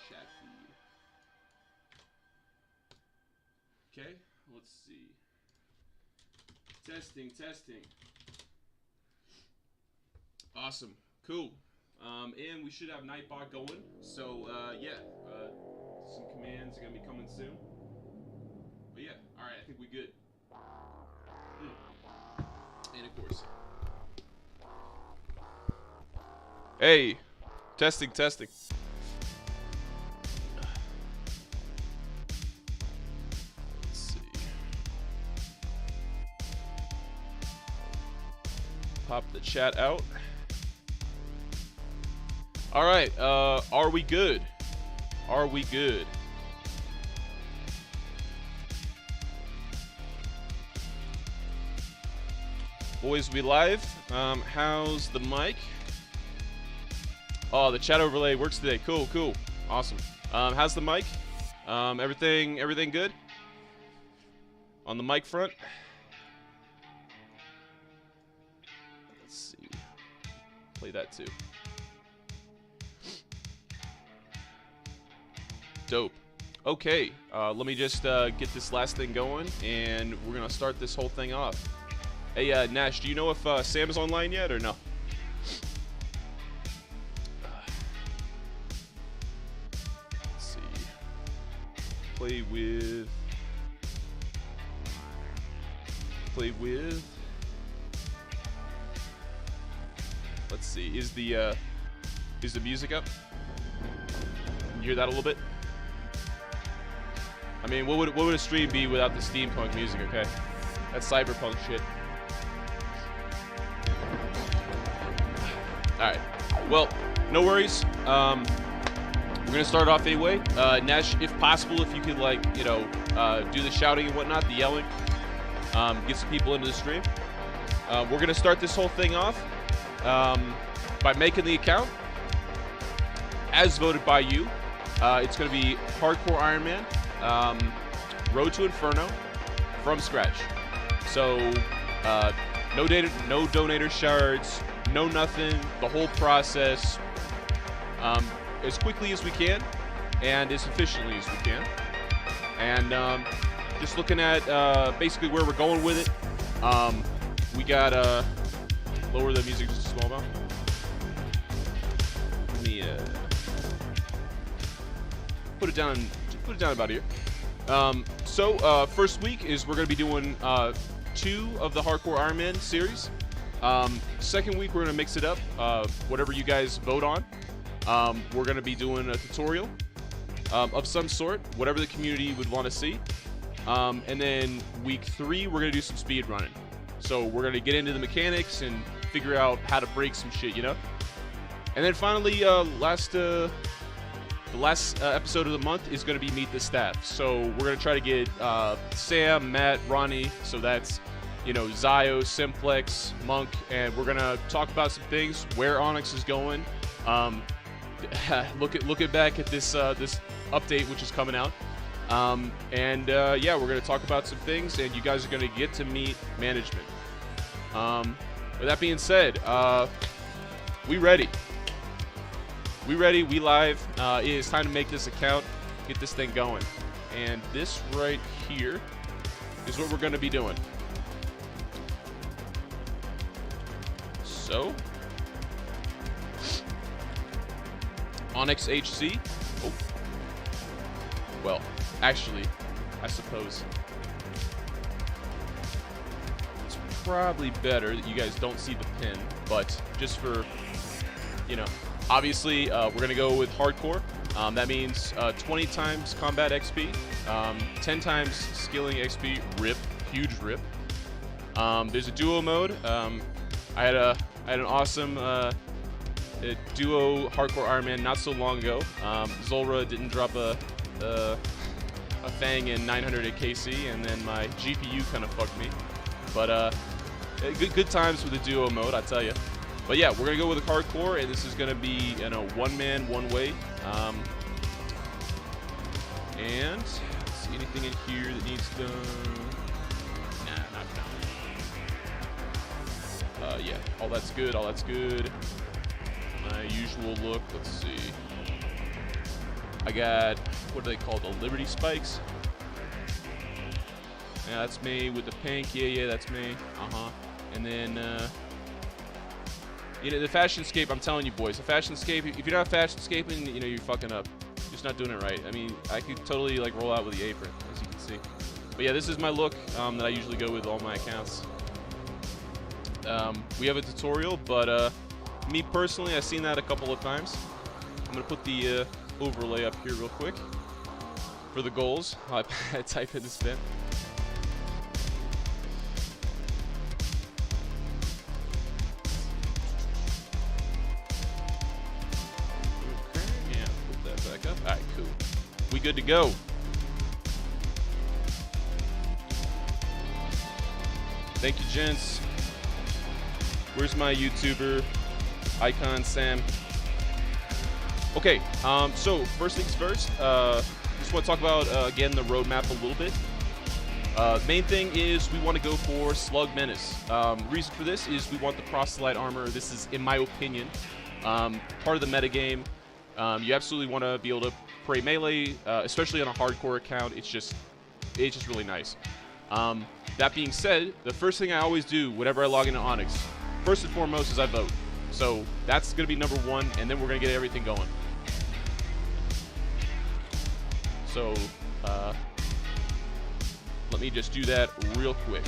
chat feed. Okay, let's see. Testing, testing. Awesome, cool. And we should have Nightbot going. So, yeah, some commands are gonna be coming soon. But yeah, alright, I think we good. And of course. Hey, testing, testing. Let's see. Pop the chat out. All right, are we good? Are we good? Boys, we live. How's the mic? Oh, the chat overlay works today. Cool, cool, awesome. How's the mic? Everything good? On the mic front? Let's see. Play that too. Dope. Okay, let me just get this last thing going, and we're gonna start this whole thing off. Hey, Nash, do you know if Sam is online yet or no? Let's see. Play with. Let's see. Is the music up? Can you hear that a little bit? I mean, what would a stream be without the steampunk music, okay? That's cyberpunk shit. Alright. Well, no worries. We're gonna start off anyway. Nash, if possible, if you could, like, you know, do the shouting and whatnot, the yelling. Get some people into the stream. We're gonna start this whole thing off by making the account as voted by you. It's gonna be Hardcore Iron Man. Road to Inferno from scratch. So no donator shards, no nothing, the whole process as quickly as we can and as efficiently as we can. And just looking at basically where we're going with it. We got lower the music just a small amount. Let me put it down about here. So first week is we're going to be doing 2 of the Hardcore Iron Man series. Second week we're going to mix it up, whatever you guys vote on. We're going to be doing a tutorial of some sort, whatever the community would want to see. And then week 3 we're going to do some speed running. So we're going to get into the mechanics and figure out how to break some shit, you know? And then finally, the last episode of the month is going to be Meet the Staff. So we're going to try to get Sam, Matt, Ronnie, so that's, you know, Zio, Simplex, Monk, and we're going to talk about some things, where Onyx is going, look back at this this update which is coming out, and yeah, we're going to talk about some things, and you guys are going to get to meet management. With that being said, we ready. We live. It is time to make this account, get this thing going. And this right here is what we're going to be doing. So, Onyx HC. Oh. Well, actually, I suppose it's probably better that you guys don't see the pin, but just for, you know, obviously, we're going to go with hardcore. That means 20 times combat XP, 10 times skilling XP, rip, huge rip. There's a duo mode. I had an awesome duo hardcore Iron Man not so long ago. Zulra didn't drop a Fang in 900 at KC, and then my GPU kind of fucked me. But good times with the duo mode, I tell you. But yeah, we're gonna go with a hardcore, and this is gonna be, you know, one man, one way. And let's see, anything in here that needs done? Nah, not now. Yeah, all that's good. All that's good. My usual look. Let's see. I got, what do they call the Liberty Spikes? Yeah, that's me with the pink. Yeah, that's me. And then, you know, the Fashionscape, I'm telling you boys, the Fashionscape, if you're not Fashionscaping, you know, you're fucking up. You're just not doing it right. I mean, I could totally, like, roll out with the apron, as you can see. But yeah, this is my look that I usually go with all my accounts. We have a tutorial, but me personally, I've seen that a couple of times. I'm going to put the overlay up here real quick for the goals. I type in this bit. Alright, cool. We good to go. Thank you, gents. Where's my YouTuber icon, Sam? Okay, so first things first, just want to talk about, again, the roadmap a little bit. Main thing is we want to go for Slug Menace. Reason for this is we want the Proselyte armor. This is, in my opinion, part of the metagame. You absolutely want to be able to pray melee, especially on a hardcore account. It's just really nice. That being said, the first thing I always do whenever I log into Onyx, first and foremost, is I vote. So that's going to be number one, and then we're going to get everything going. So let me just do that real quick.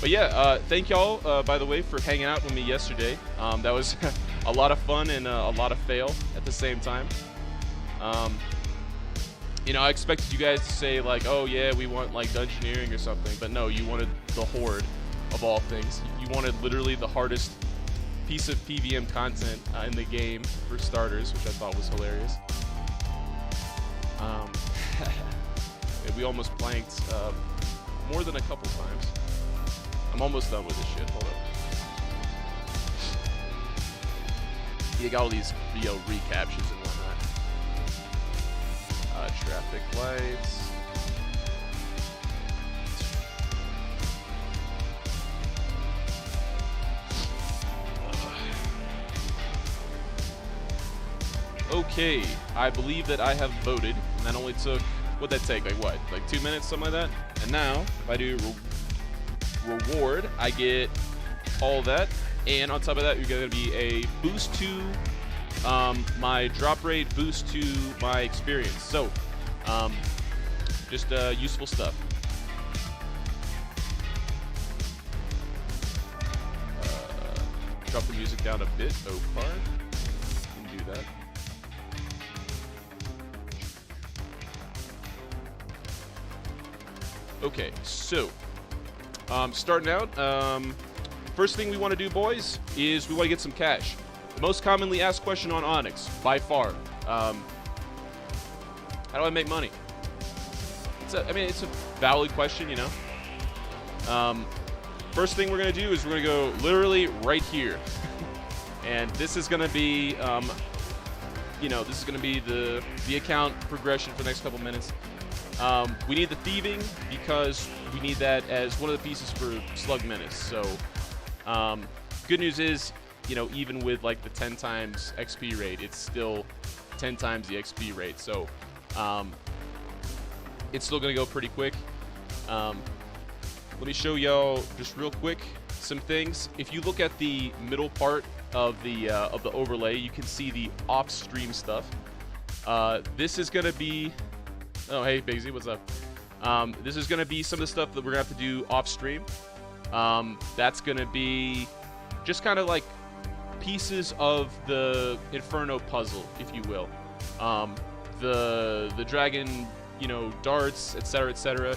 But yeah, thank y'all, by the way, for hanging out with me yesterday. That was a lot of fun and a lot of fail at the same time. You know, I expected you guys to say, like, oh yeah, we want, like, dungeoneering or something. But no, you wanted the Horde, of all things. You wanted literally the hardest piece of PVM content in the game, for starters, which I thought was hilarious. We almost blanked more than a couple times. I'm almost done with this shit. Hold up. You got all these video recaptures and whatnot. Traffic lights. Okay, I believe that I have voted, and that only took, what'd that take, like what, like 2 minutes, something like that? And now, if I do reward, I get all that, and on top of that, you're going to be a boost to my drop rate, boost to my experience. So, just useful stuff. Drop the music down a bit, Opar. Can do that. Okay, so starting out, first thing we want to do, boys, is we want to get some cash. The most commonly asked question on Onyx, by far. How do I make money? I mean, it's a valid question, you know. First thing we're going to do is we're going to go literally right here. And this is going to be, you know, this is going to be the account progression for the next couple minutes. We need the thieving because we need that as one of the pieces for Slug Menace. So, good news is, you know, even with like the 10 times XP rate, it's still 10 times the XP rate. So, it's still going to go pretty quick. Let me show y'all just real quick some things. If you look at the middle part of the overlay, you can see the off-stream stuff. This is going to be... Oh, hey, Bigsy, what's up? This is going to be some of the stuff that we're going to have to do off-stream. That's going to be just kind of like pieces of the Inferno puzzle, if you will. The dragon, you know, darts, etc., etc.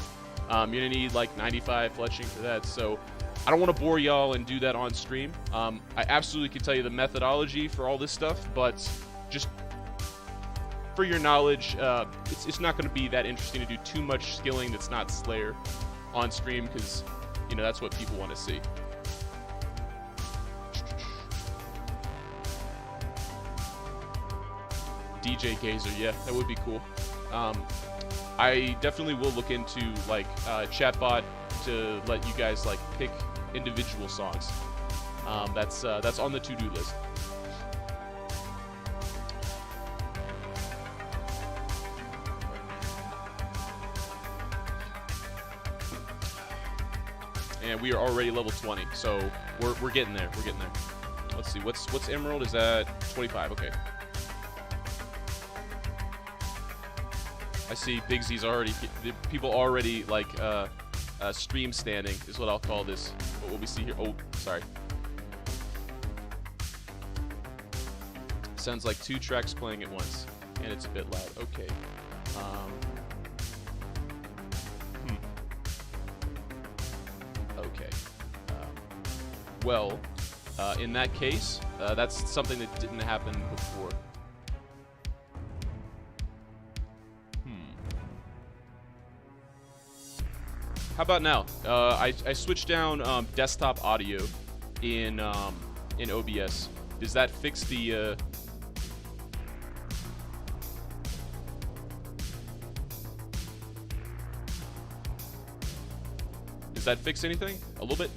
You're going to need like 95 fletching for that. So I don't want to bore y'all and do that on stream. I absolutely can tell you the methodology for all this stuff, but just for your knowledge, it's not going to be that interesting to do too much skilling that's not Slayer on stream, because, you know, that's what people want to see. DJ Gazer, yeah, that would be cool. I definitely will look into like chatbot to let you guys like pick individual songs. That's on the to-do list. and we are already level 20. So we're getting there. We're getting there. Let's see. What's Emerald? Is that 25? Okay. I see Big Z's already. People already like stream standing is what I'll call this. What we see here. Oh, sorry. Sounds like 2 tracks playing at once, and it's a bit loud. Okay. Okay. Well, in that case, that's something that didn't happen before. How about now? I switched down desktop audio in OBS. Does that fix the? Does that fix anything? A little bit?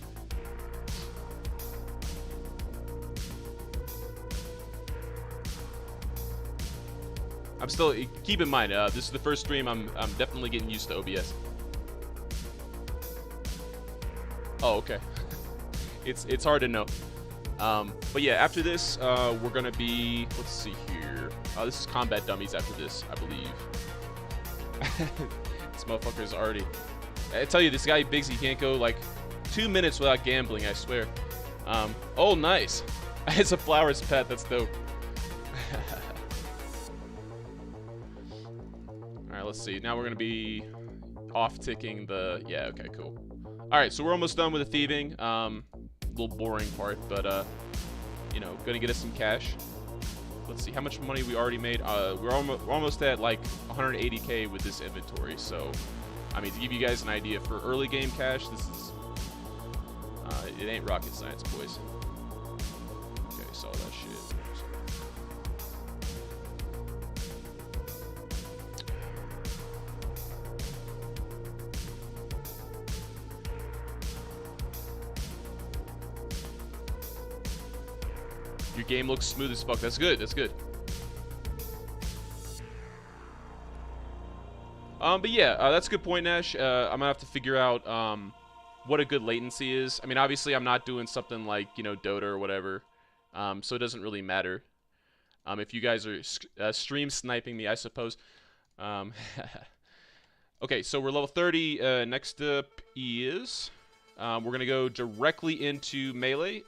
I'm still, keep in mind, this is the first stream. I'm definitely getting used to OBS. Oh, okay. It's hard to know. But yeah, after this, we're gonna be, let's see here. This is Combat Dummies after this, I believe. This motherfucker's already. I tell you, this guy Bigsy can't go like 2 minutes without gambling, I swear. Oh, nice. It's a Flowers pet. That's dope. All right, let's see. Now we're gonna be off-ticking the. Yeah. Okay. Cool. All right, so we're almost done with the thieving. Little boring part, but you know, gonna get us some cash. Let's see how much money we already made. We're almost at like 180K with this inventory. So, I mean, to give you guys an idea for early game cash, this is it ain't rocket science, boys. Okay, saw that shit. Your game looks smooth as fuck. That's good. That's good. But yeah, that's a good point, Nash. I'm gonna have to figure out what a good latency is. I mean, obviously, I'm not doing something like, you know, Dota or whatever, so it doesn't really matter. If you guys are stream sniping me, I suppose. Okay, so we're level 30. Next up is we're gonna go directly into melee.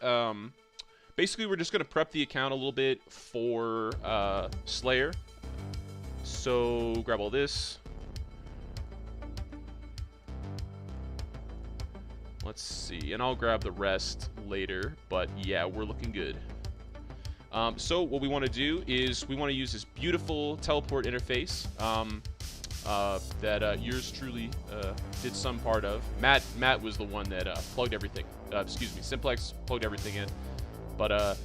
Basically, we're just going to prep the account a little bit for Slayer. So, grab all this. Let's see. And I'll grab the rest later. But, yeah, we're looking good. So, what we want to do is we want to use this beautiful teleport interface that yours truly did some part of. Matt was the one that plugged everything. Excuse me. Simplex plugged everything in. But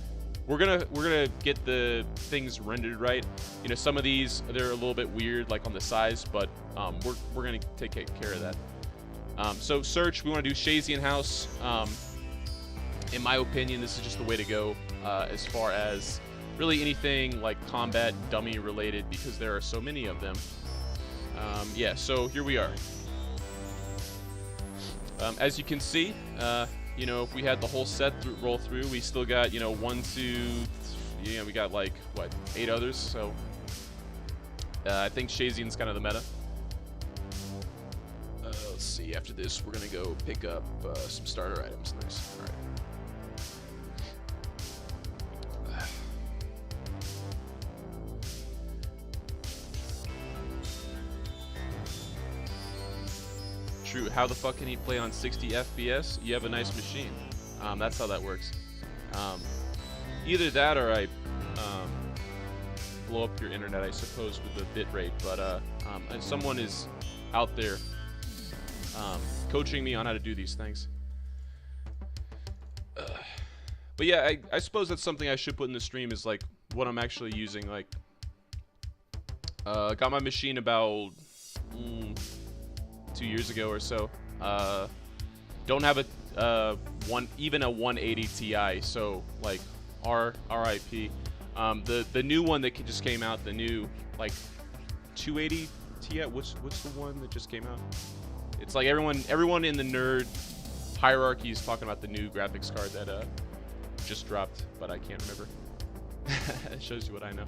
we're gonna get the things rendered right. You know, some of these they're a little bit weird, like on the size, but we're gonna take care of that. So search, we want to do Shazian House. In my opinion, this is just the way to go as far as really anything like combat dummy related, because there are so many of them. Yeah, so here we are. As you can see. You know, if we had the whole set roll through, we still got, you know, 1, 2, you know, we got like, what, 8 others, so I think Shazian's kind of the meta. Let's see, after this, we're going to go pick up some starter items. Nice. All right. True. How the fuck can he play on 60 FPS? You have a nice machine. That's how that works. Either that or I blow up your internet, I suppose, with the bit rate. But and someone is out there coaching me on how to do these things. But yeah, I suppose that's something I should put in the stream is like what I'm actually using. Like, got my machine about 2 years ago or so. Don't have even a 180 Ti, so like RIP. The new one that just came out, the new like 280 Ti. What's the one that just came out? It's like everyone in the nerd Hierarchy is talking about the new graphics card that just dropped, but I can't remember. It shows you what I know.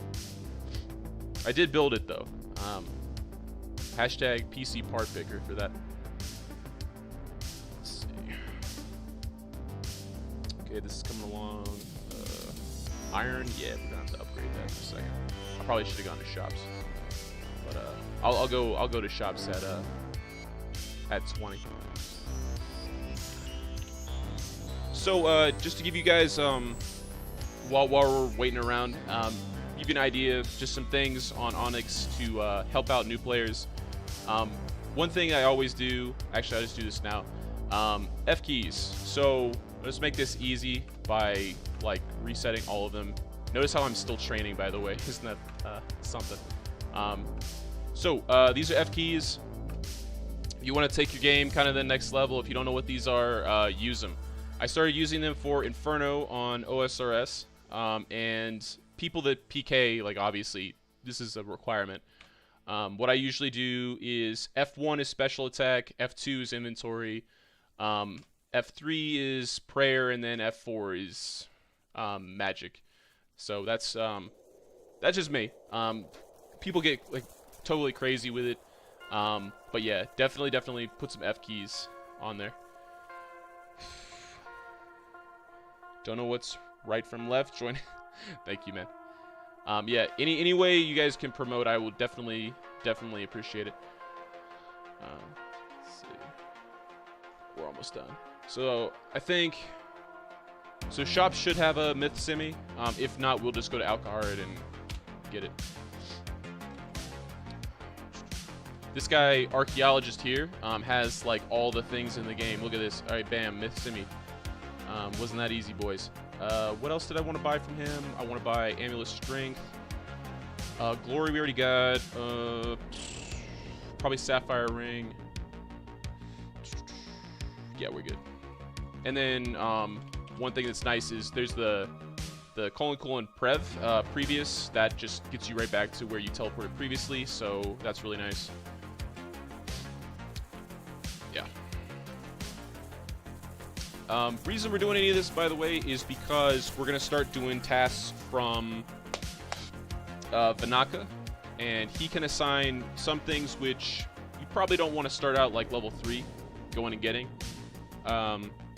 I did build it though. Hashtag PC part picker for that. Let's see. Okay, this is coming along. Iron, yeah, we're gonna have to upgrade that in a second. I probably should have gone to shops, but I'll go to shops at 20. So just to give you guys while we're waiting around, give you an idea of just some things on Onyx to help out new players. One thing I always do, actually I'll just do this now, F keys. So let's make this easy by like resetting all of them. Notice how I'm still training, by the way. Isn't that something? These are F keys. If you want to take your game kind of the next level, if you don't know what these are, use them. I started using them for Inferno on OSRS, and people that PK, like obviously this is a requirement. What I usually do is F1 is special attack, F2 is inventory, F3 is prayer, and then F4 is magic. So that's just me. People get like totally crazy with it, but yeah, definitely put some F keys on there. Don't know what's right from left. Join. Thank you, man. Yeah, any way you guys can promote, I will definitely appreciate it. Let's see. We're almost done. So I think shops should have a myth simi. If not, we'll just go to Alcahard and get it. This guy, archaeologist here, has like all the things in the game. Look at this. All right, bam, myth simi. Wasn't that easy, boys? What else did I want to buy from him? I want to buy Amulet Strength. Glory we already got. Probably Sapphire Ring. Yeah, we're good. And then one thing that's nice is there's the colon previous. That just gets you right back to where you teleported previously, so that's really nice. Yeah. Reason we're doing any of this, by the way, is because we're going to start doing tasks from Vanaka, and he can assign some things which you probably don't want to start out like level 3 going and getting.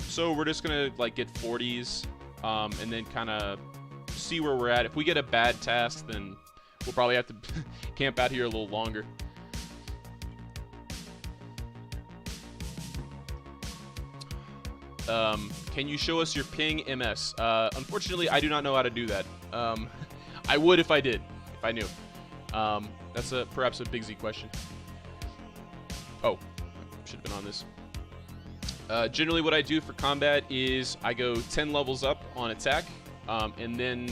So we're just going to like get 40s and then kind of see where we're at. If we get a bad task, then we'll probably have to camp out here a little longer. Can you show us your ping MS? Unfortunately, I do not know how to do that. I would if I did, if I knew. That's perhaps a Big Z question. Oh, should have been on this. Generally what I do for combat is I go 10 levels up on attack, and then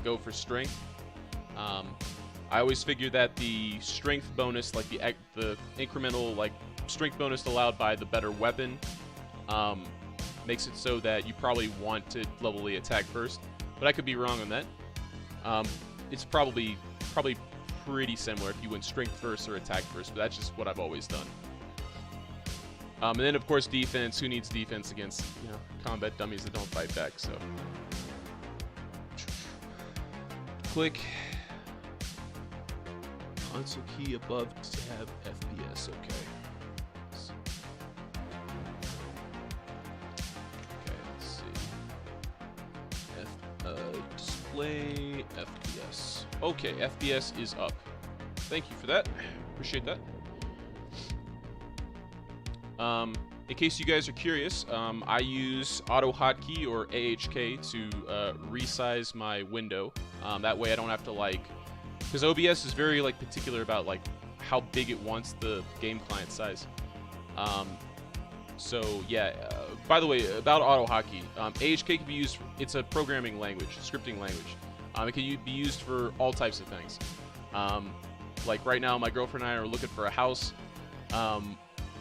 go for strength. I always figure that the strength bonus, like the incremental like strength bonus allowed by the better weapon, makes it so that you probably want to level the attack first, but I could be wrong on that. It's probably pretty similar if you went strength first or attack first, but that's just what I've always done. And then of course defense. Who needs defense against combat dummies that don't fight back? So click console key above tab FPS. Okay. Display FPS. Okay, FPS is up. Thank you for that. Appreciate that. In case you guys are curious, I use auto hotkey or AHK to resize my window. That way I don't have to because OBS is very particular about how big it wants the game client size. So yeah, by the way, about AutoHotkey, AHK can be used, it's a programming language, scripting language. It can be used for all types of things. Like right now, my girlfriend and I are looking for a house.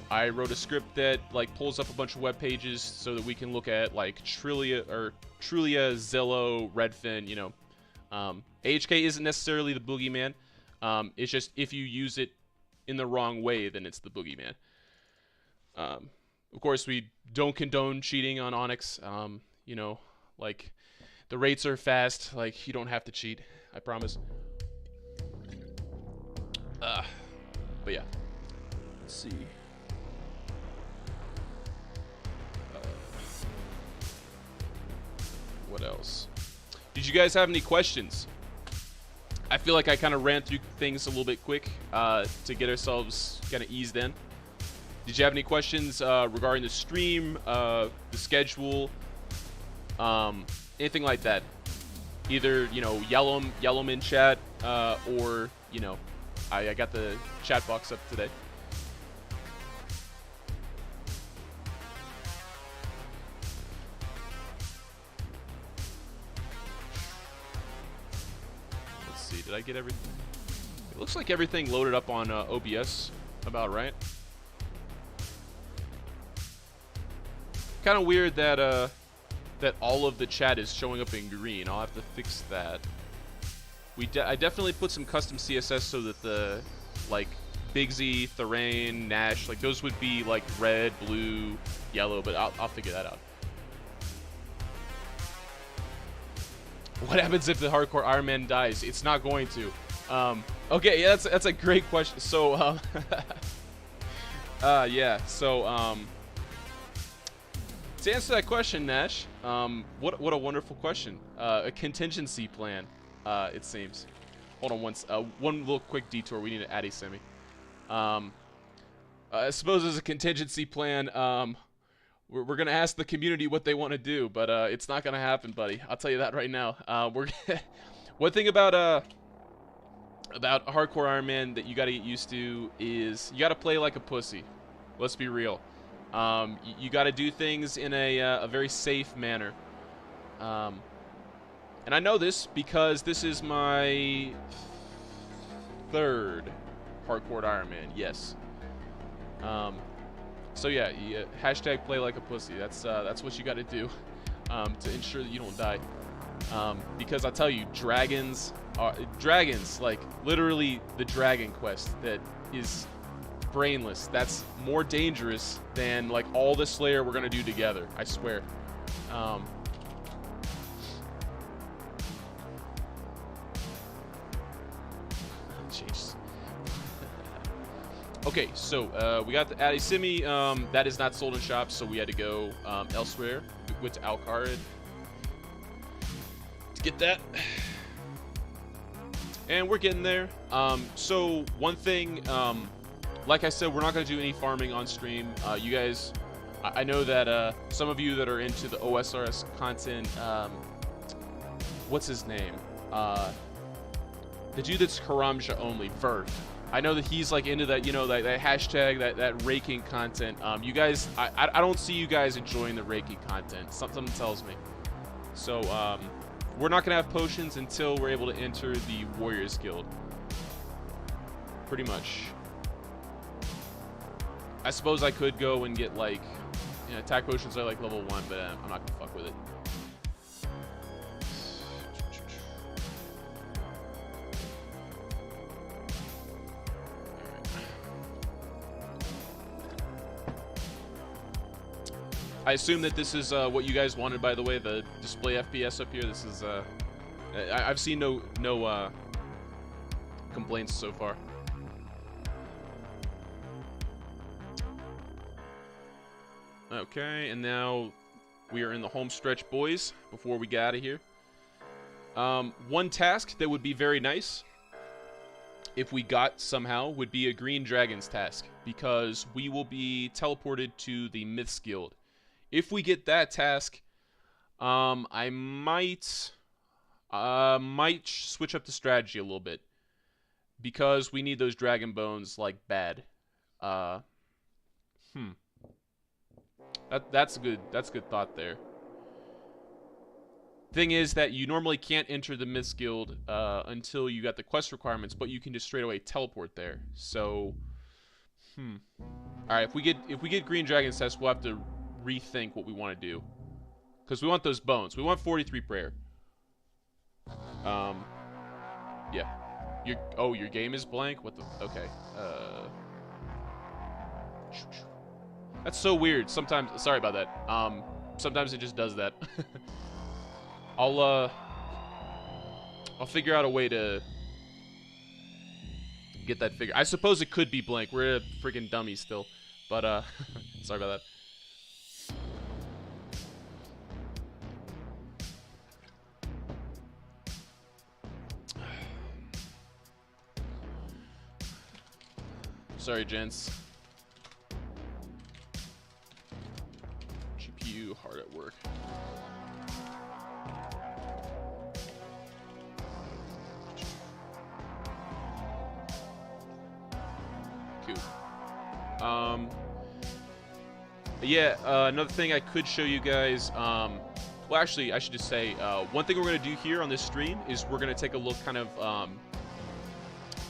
I wrote a script that pulls up a bunch of web pages so that we can look at Trulia, Zillow, Redfin, AHK isn't necessarily the boogeyman. It's just if you use it in the wrong way, then it's the boogeyman. Of course, we don't condone cheating on Onyx. You know, like the rates are fast. Like you don't have to cheat. I promise. But yeah. Let's see. What else? Did you guys have any questions? I feel like I kind of ran through things a little bit quick to get ourselves kind of eased in. Did you have any questions regarding the stream, the schedule, anything like that? Either, you know, yell them in chat, or, you know, I got the chat box up today. Let's see, did I get everything? It looks like everything loaded up on OBS about right. Kind of weird that that all of the chat is showing up in green. I'll have to fix that. I definitely put some custom CSS so that the like Bigsy, Therain, Nash, like those would be like red, blue, yellow, but I'll figure that out. What happens if the hardcore Iron Man dies? It's not going to. Okay, yeah, that's a great question. So yeah, so to answer that question, Nash, what a wonderful question. A contingency plan, it seems. Hold on one little quick detour. We need to add a semi. I suppose as a contingency plan, we're gonna ask the community what they want to do, but it's not gonna happen, buddy. I'll tell you that right now. One thing about hardcore Iron Man that you gotta get used to is you gotta play like a pussy. Let's be real. You got to do things in a very safe manner. And I know this because this is my third hardcore Iron Man. Yes. So yeah, hashtag play like a pussy. That's what you got to do to ensure that you don't die. Because I tell you, dragons, like literally the Dragon Quest that is brainless. That's more dangerous than like all the Slayer we're gonna do together. I swear. Jeez. Okay, so we got the Adisimi. That is not sold in shops, so we had to go elsewhere. We went to Alcard to get that, and we're getting there. So one thing. Like I said, we're not going to do any farming on stream. You guys, I know that some of you that are into the OSRS content, what's his name? The dude that's Karamja only, Vert. I know that he's like into that, you know, that hashtag, that raking content. You guys, I don't see you guys enjoying the raking content. Something tells me. So we're not going to have potions until we're able to enter the Warriors Guild. Pretty much. I suppose I could go and get like, you know, attack potions are like level 1, but I'm not gonna fuck with it. I assume that this is what you guys wanted, by the way, the display FPS up here. This is I've seen no complaints so far. Okay, and now we are in the home stretch, boys, before we get out of here. One task that would be very nice, if we got somehow, would be a Green Dragons task, because we will be teleported to the Myths Guild. If we get that task, I might switch up the strategy a little bit, because we need those dragon bones like bad. That's a good thought there. Thing is that you normally can't enter the Myths Guild until you got the quest requirements, but you can just straight away teleport there. So, all right, if we get Green Dragon's test, we'll have to rethink what we want to do, because we want those bones. We want 43 prayer. Yeah. Your game is blank. What the? Okay. That's so weird. Sometimes, sorry about that. Sometimes it just does that. I'll figure out a way to get that figured. I suppose it could be blank. We're a freaking dummy still, but sorry about that. Sorry, gents. GPU hard at work. Cool. Yeah, another thing I could show you guys, well, actually, I should just say, one thing we're going to do here on this stream is we're going to take a look kind of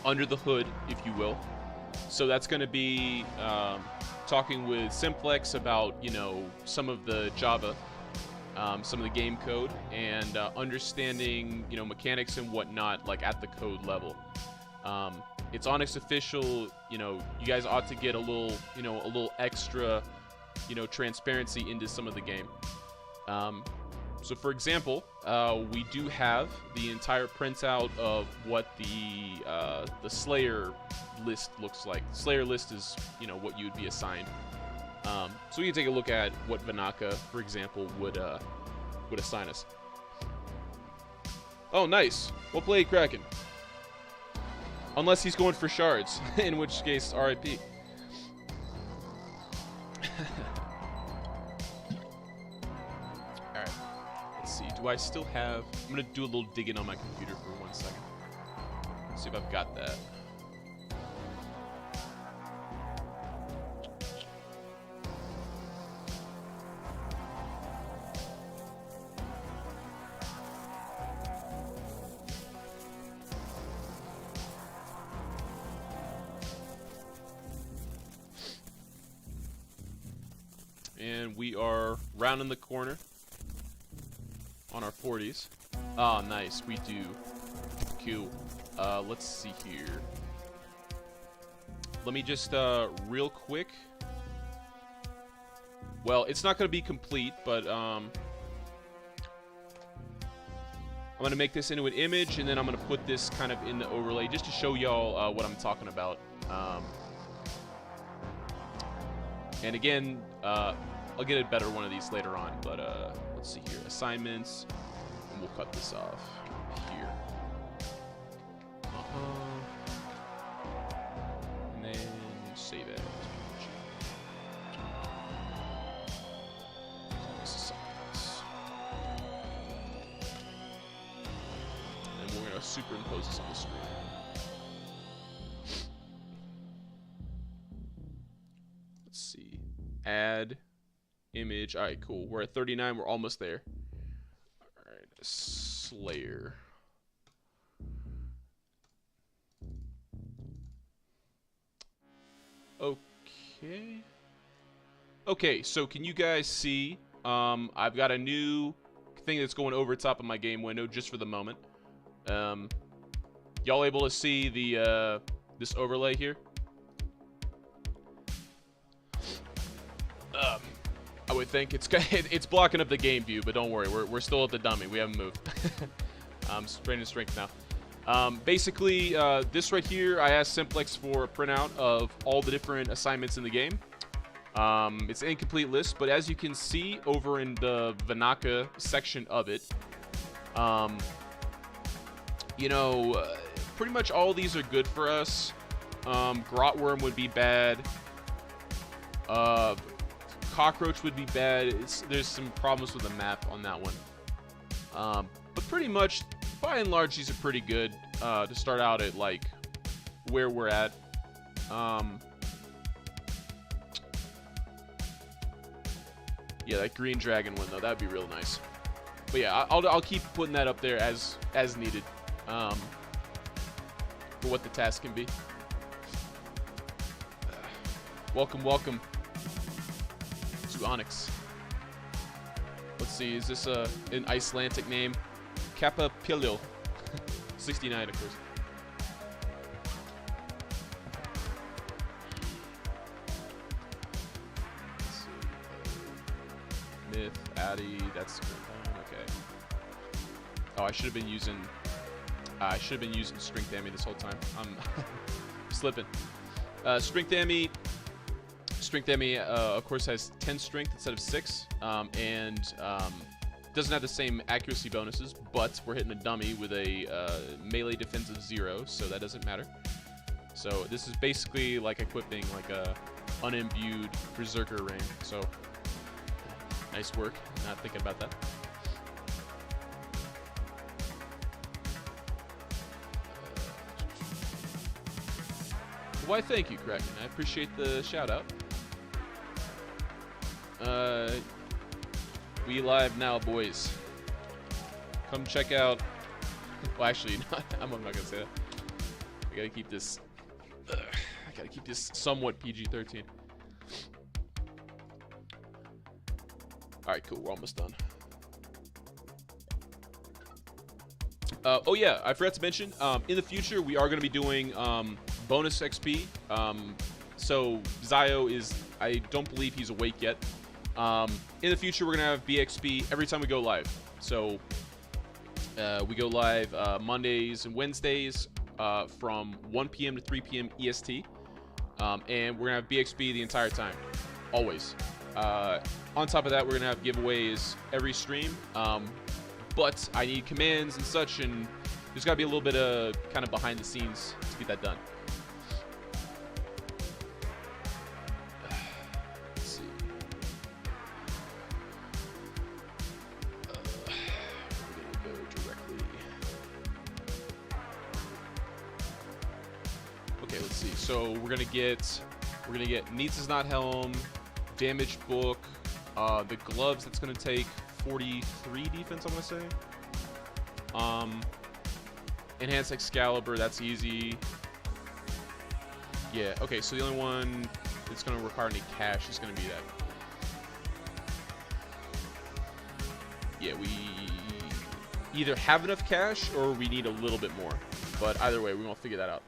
under the hood, if you will. So that's going to be talking with Simplex about, you know, some of the Java, some of the game code, and understanding, you know, mechanics and whatnot, like at the code level. It's Onyx official. You know, you guys ought to get a little, you know, a little extra, you know, transparency into some of the game. So for example, we do have the entire printout of what the Slayer list looks like. Slayer list is, you know, what you would be assigned. So we can take a look at what Vanaka, for example, would assign us. Oh, nice. Well played, Kraken. Unless he's going for shards, in which case, RIP. Alright. Let's see. Do I still have... I'm going to do a little digging on my computer for 1 second. See if I've got that. And we are rounding the corner on our 40s. Oh, nice. We do. Cool. Let's see here. Let me just, real quick. Well, it's not going to be complete, but, I'm going to make this into an image, and then I'm going to put this kind of in the overlay just to show y'all what I'm talking about. And again, I'll get a better one of these later on, but let's see here. Assignments, and we'll cut this off here. And then save it. And we're going to superimpose this on the screen. Let's see. Add image. All right, cool. We're at 39. We're almost there. All right, Slayer. Okay. Okay, so can you guys see? I've got a new thing that's going over top of my game window just for the moment. Y'all able to see the this overlay here? I would think it's blocking up the game view, but don't worry, we're still at the dummy. We haven't moved. Straight into strength now. Basically, this right here, I asked Simplex for a printout of all the different assignments in the game. It's an incomplete list, but as you can see over in the Vanaka section of it, you know, pretty much all these are good for us. Grotworm would be bad. Cockroach would be bad. There's some problems with the map on that one. But pretty much, by and large, these are pretty good to start out at, like, where we're at. Yeah, that green dragon one, though, that'd be real nice. But yeah, I'll keep putting that up there as needed for what the task can be. Welcome, welcome. Onyx. Let's see, is this an Icelandic name? Kappa Pilil. 69, of course. Myth, Addy, that's okay. Oh, I should have been using Strength Ammy this whole time. I'm slipping. Strength Ammy, of course, has 10 strength instead of 6, and doesn't have the same accuracy bonuses, but we're hitting a dummy with a melee defense of 0, so that doesn't matter. So this is basically like equipping like a unimbued Berserker ring. So nice work. Not thinking about that. Why, thank you, Kraken. I appreciate the shout out. We live now, boys. Come check out. Well, actually, I'm not gonna say that. I gotta keep this. I gotta keep this somewhat PG-13. All right, cool. We're almost done. Oh yeah, I forgot to mention. In the future, we are gonna be doing bonus XP. So Zio is, I don't believe he's awake yet. In the future, we're gonna have BXP every time we go live. So we go live Mondays and Wednesdays from 1 p.m. to 3 p.m. EST, and we're gonna have BXP the entire time, always. On top of that, we're gonna have giveaways every stream. But I need commands and such, and there's gotta be a little bit of kind of behind the scenes to get that done. So we're gonna get Needs is Not Helm, Damage Book, the gloves that's gonna take 43 defense, I'm gonna say. Enhanced Excalibur, that's easy. Yeah, okay, so the only one that's gonna require any cash is gonna be that. Yeah, we either have enough cash or we need a little bit more. But either way, we won't figure that out.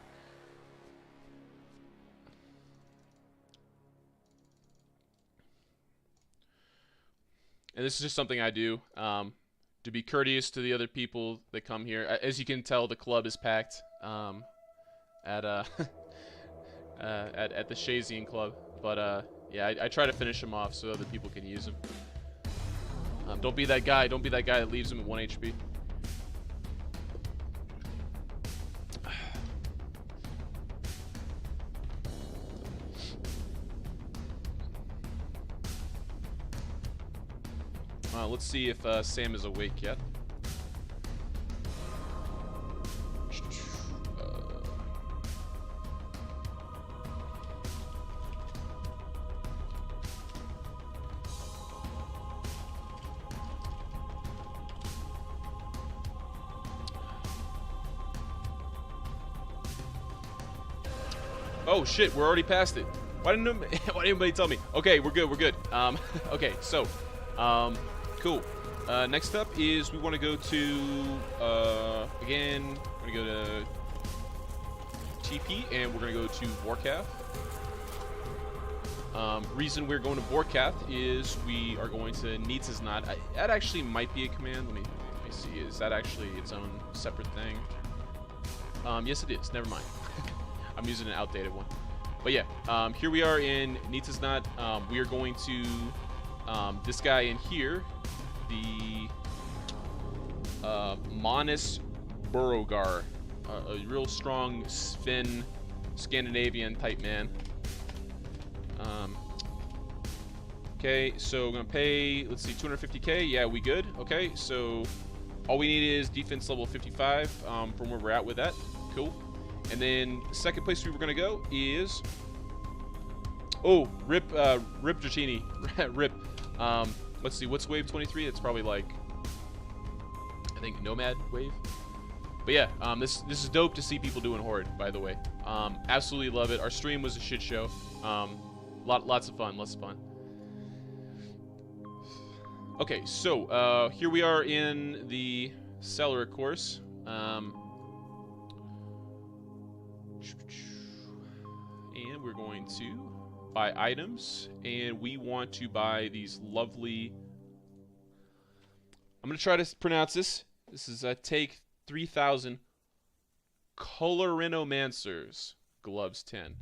And this is just something I do to be courteous to the other people that come here. As you can tell, the club is packed at the Shazian Club. But yeah, I try to finish them off so other people can use them. Don't be that guy. Don't be that guy that leaves them at 1 HP. Let's see if Sam is awake yet. Oh shit, we're already past it. Why didn't anybody tell me? Okay, we're good, we're good. Okay, so, cool. Next up is we want to go to, again, we're going to go to TP, and we're going to go to Warcath. Reason we're going to Warcath is we are going to Needs Is Not. That actually might be a command. Let me see. Is that actually its own separate thing? Yes, it is. Never mind. I'm using an outdated one. But yeah, here we are in Needs Is Not. We are going to this guy in here, the Manus Beauregard, a real strong Sven Scandinavian type man. Okay, so we're gonna pay, let's see, 250k. Yeah, we good. Okay, so all we need is defense level 55 from where we're at with that. Cool. And then second place we were gonna go is, oh, Rip Dratini. Rip. Let's see, what's wave 23? It's probably like, I think Nomad wave. But yeah, this is dope to see people doing Horde, by the way. Absolutely love it. Our stream was a shit show. Lots of fun. Okay, so here we are in the cellar, of course. And we're going to buy items, and we want to buy these lovely I'm gonna try to pronounce this. This is take 3,000 Colorinomancers, gloves 10,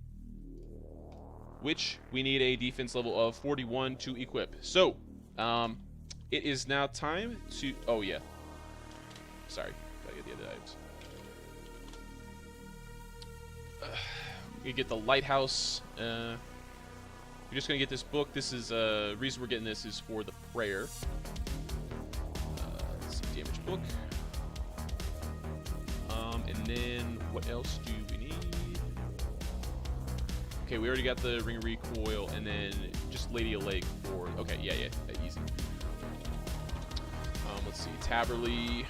which we need a defense level of 41 to equip. So, it is now time to. Oh yeah. Sorry, gotta get the other items. We get the lighthouse. We're just gonna get this book. This is reason we're getting this is for the prayer. Let's see, damage book. And then what else do we need? Okay, we already got the ring recoil, and then just Lady of Lake for. Okay, yeah, easy. Let's see, Taberley.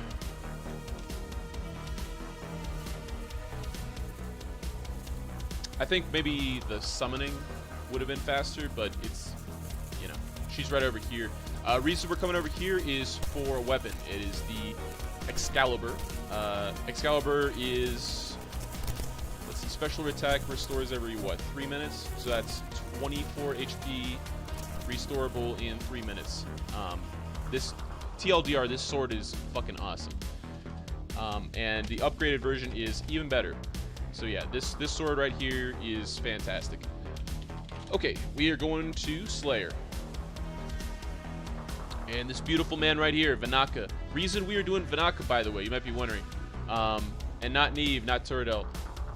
I think maybe the summoning would have been faster, but it's, you know, she's right over here. Reason we're coming over here is for a weapon. It is the Excalibur. Excalibur is, let's see, special attack restores every, what, 3 minutes? So that's 24 HP, restorable in 3 minutes. This, TLDR, this sword is fucking awesome. And the upgraded version is even better. So yeah, this sword right here is fantastic. Okay, we are going to Slayer. And this beautiful man right here, Vanaka. Reason we are doing Vanaka, by the way, you might be wondering. And not Neve, not Turadel.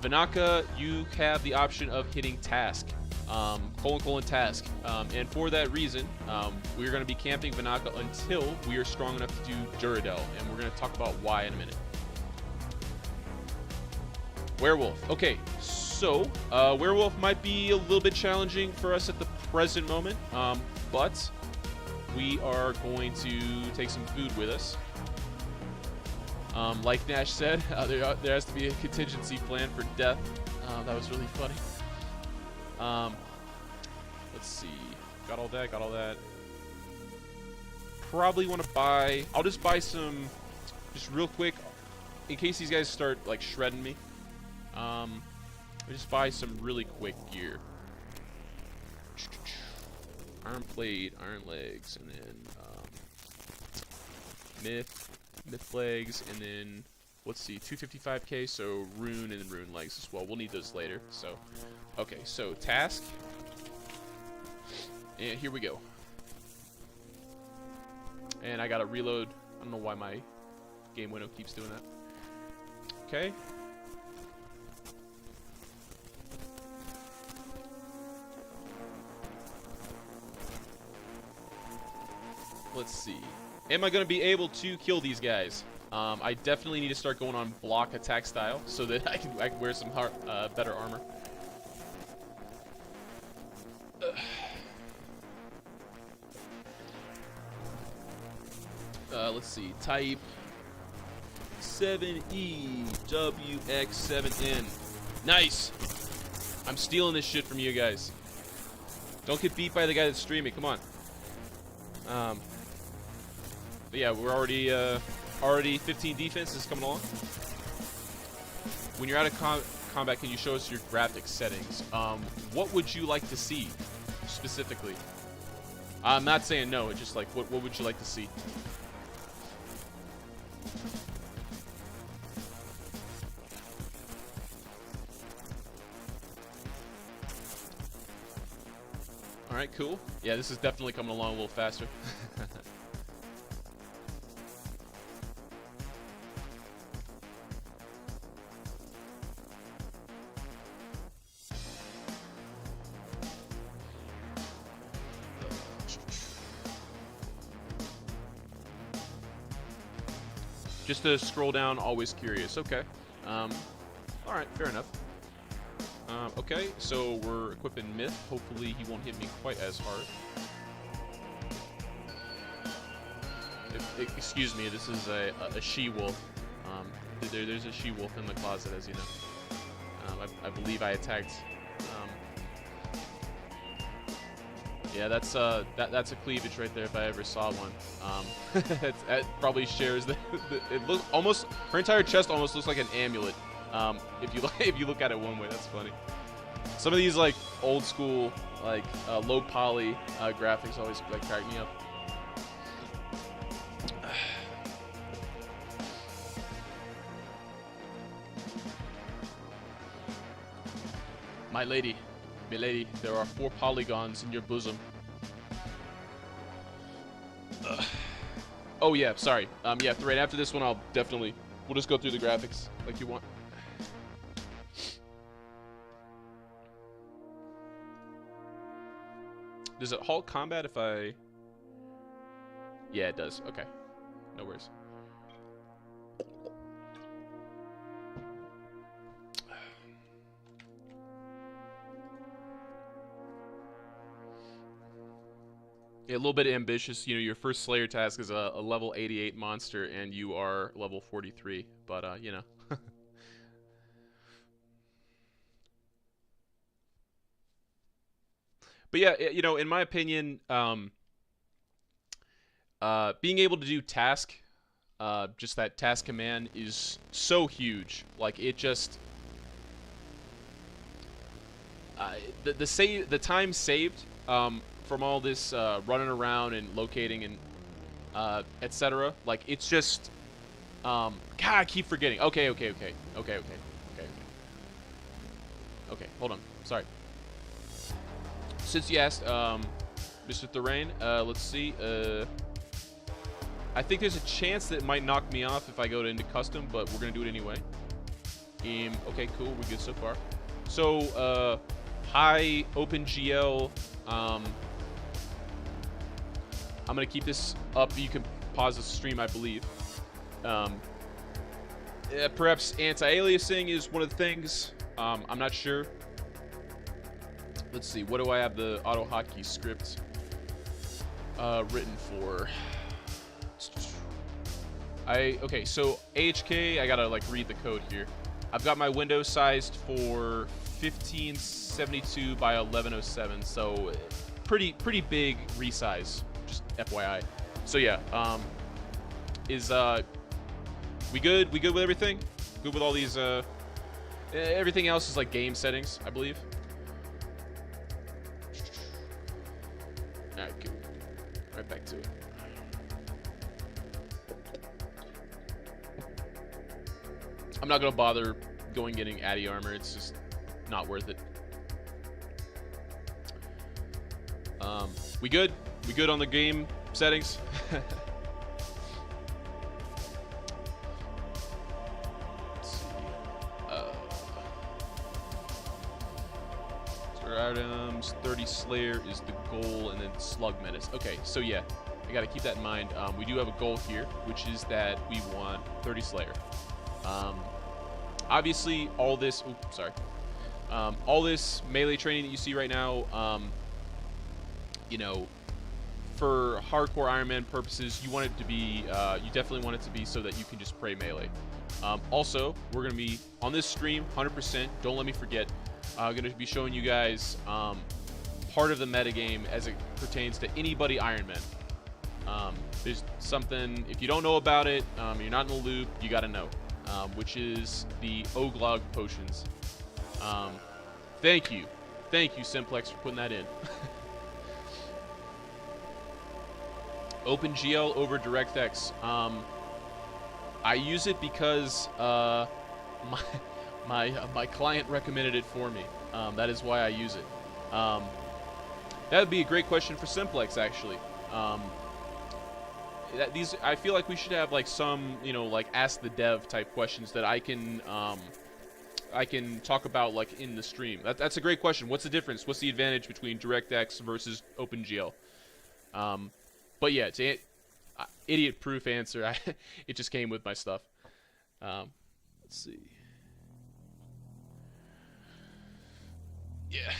Vanaka, you have the option of hitting task. Task. And for that reason, we're going to be camping Vanaka until we are strong enough to do Duradel. And we're going to talk about why in a minute. Werewolf. Okay, so Werewolf might be a little bit challenging for us at the present moment, but we are going to take some food with us. Like Nash said, there has to be a contingency plan for death. That was really funny. Let's see. Got all that. Probably want to buy. I'll just buy some, just real quick, in case these guys start like shredding me. I'll just buy some really quick gear. Iron plate, iron legs, and then myth legs, and then let's see, 255k, so rune and then rune legs as well. We'll need those later. So, okay, so task, and here we go. And I gotta reload. I don't know why my game window keeps doing that. Okay. Let's see. Am I going to be able to kill these guys? I definitely need to start going on block attack style so that I can wear some better armor. Let's see. Type 7EWX7N. Nice. I'm stealing this shit from you guys. Don't get beat by the guy that's streaming. Come on. But yeah, we're already 15 defense is coming along. When you're out of combat, can you show us your graphics settings? What would you like to see specifically? I'm not saying no. It's just like what would you like to see? All right, cool. Yeah, this is definitely coming along a little faster. Just to scroll down, always curious. Okay. All right, fair enough. Okay, so we're equipping Myth. Hopefully he won't hit me quite as hard. Excuse me, this is a she-wolf. There's a she-wolf in the closet, as you know. I believe I attacked. Yeah, that's a cleavage right there if I ever saw one. That probably shares the it looks almost, her entire chest almost looks like an amulet. If you look at it one way, that's funny. Some of these like old school like low poly graphics always like crack me up. My lady, milady, there are 4 polygons in your bosom. Oh yeah, sorry. Yeah, right after this one, we'll just go through the graphics like you want. Does it halt combat if I... Yeah, it does. Okay. No worries. Yeah, a little bit ambitious. You know, your first Slayer task is a level 88 monster, and you are level 43. But, you know. But yeah, you know, in my opinion, being able to do task, just that task command is so huge. Like, it just... the time saved from all this running around and locating and etc. Like, it's just God, I keep forgetting. Okay. Okay, hold on. Sorry. Since you asked, Mr. Thorane, let's see. I think there's a chance that it might knock me off if I go into custom, but we're gonna do it anyway. Okay, cool. We're good so far. So, hi, OpenGL. I'm gonna keep this up. You can pause the stream, I believe. Perhaps anti-aliasing is one of the things. I'm not sure. Let's see. What do I have the auto hotkey script written for? Okay. So AHK, I gotta like read the code here. I've got my window sized for 1572 by 1107. So pretty big resize. Just FYI. So yeah, we good? We good with everything? Good with all these, everything else is like game settings, I believe. Alright, good. Right back to it. I'm not gonna bother getting Addy armor, it's just not worth it. We good? We good on the game settings? Let's see. Items, 30 Slayer is the goal, and then Slug Menace. Okay, so yeah, I gotta keep that in mind. We do have a goal here, which is that we want 30 Slayer. Obviously, all this... Oops, sorry. All this melee training that you see right now, you know, for hardcore Iron Man purposes, you want it to be, you definitely want it to be so that you can just pray melee. Also, we're going to be, on this stream, 100%, don't let me forget, going to be showing you guys part of the metagame as it pertains to anybody Iron Man. There's something, if you don't know about it, you're not in the loop, you got to know, which is the Oglog potions. Thank you, Simplex, for putting that in. OpenGL over DirectX. I use it because my client recommended it for me. That is why I use it. That would be a great question for Simplex, actually. I feel like we should have like some, you know, like ask the dev type questions that I can talk about like in the stream. That's a great question. What's the difference? What's the advantage between DirectX versus OpenGL? But yeah, it's an idiot-proof answer. It just came with my stuff. Let's see. Yeah.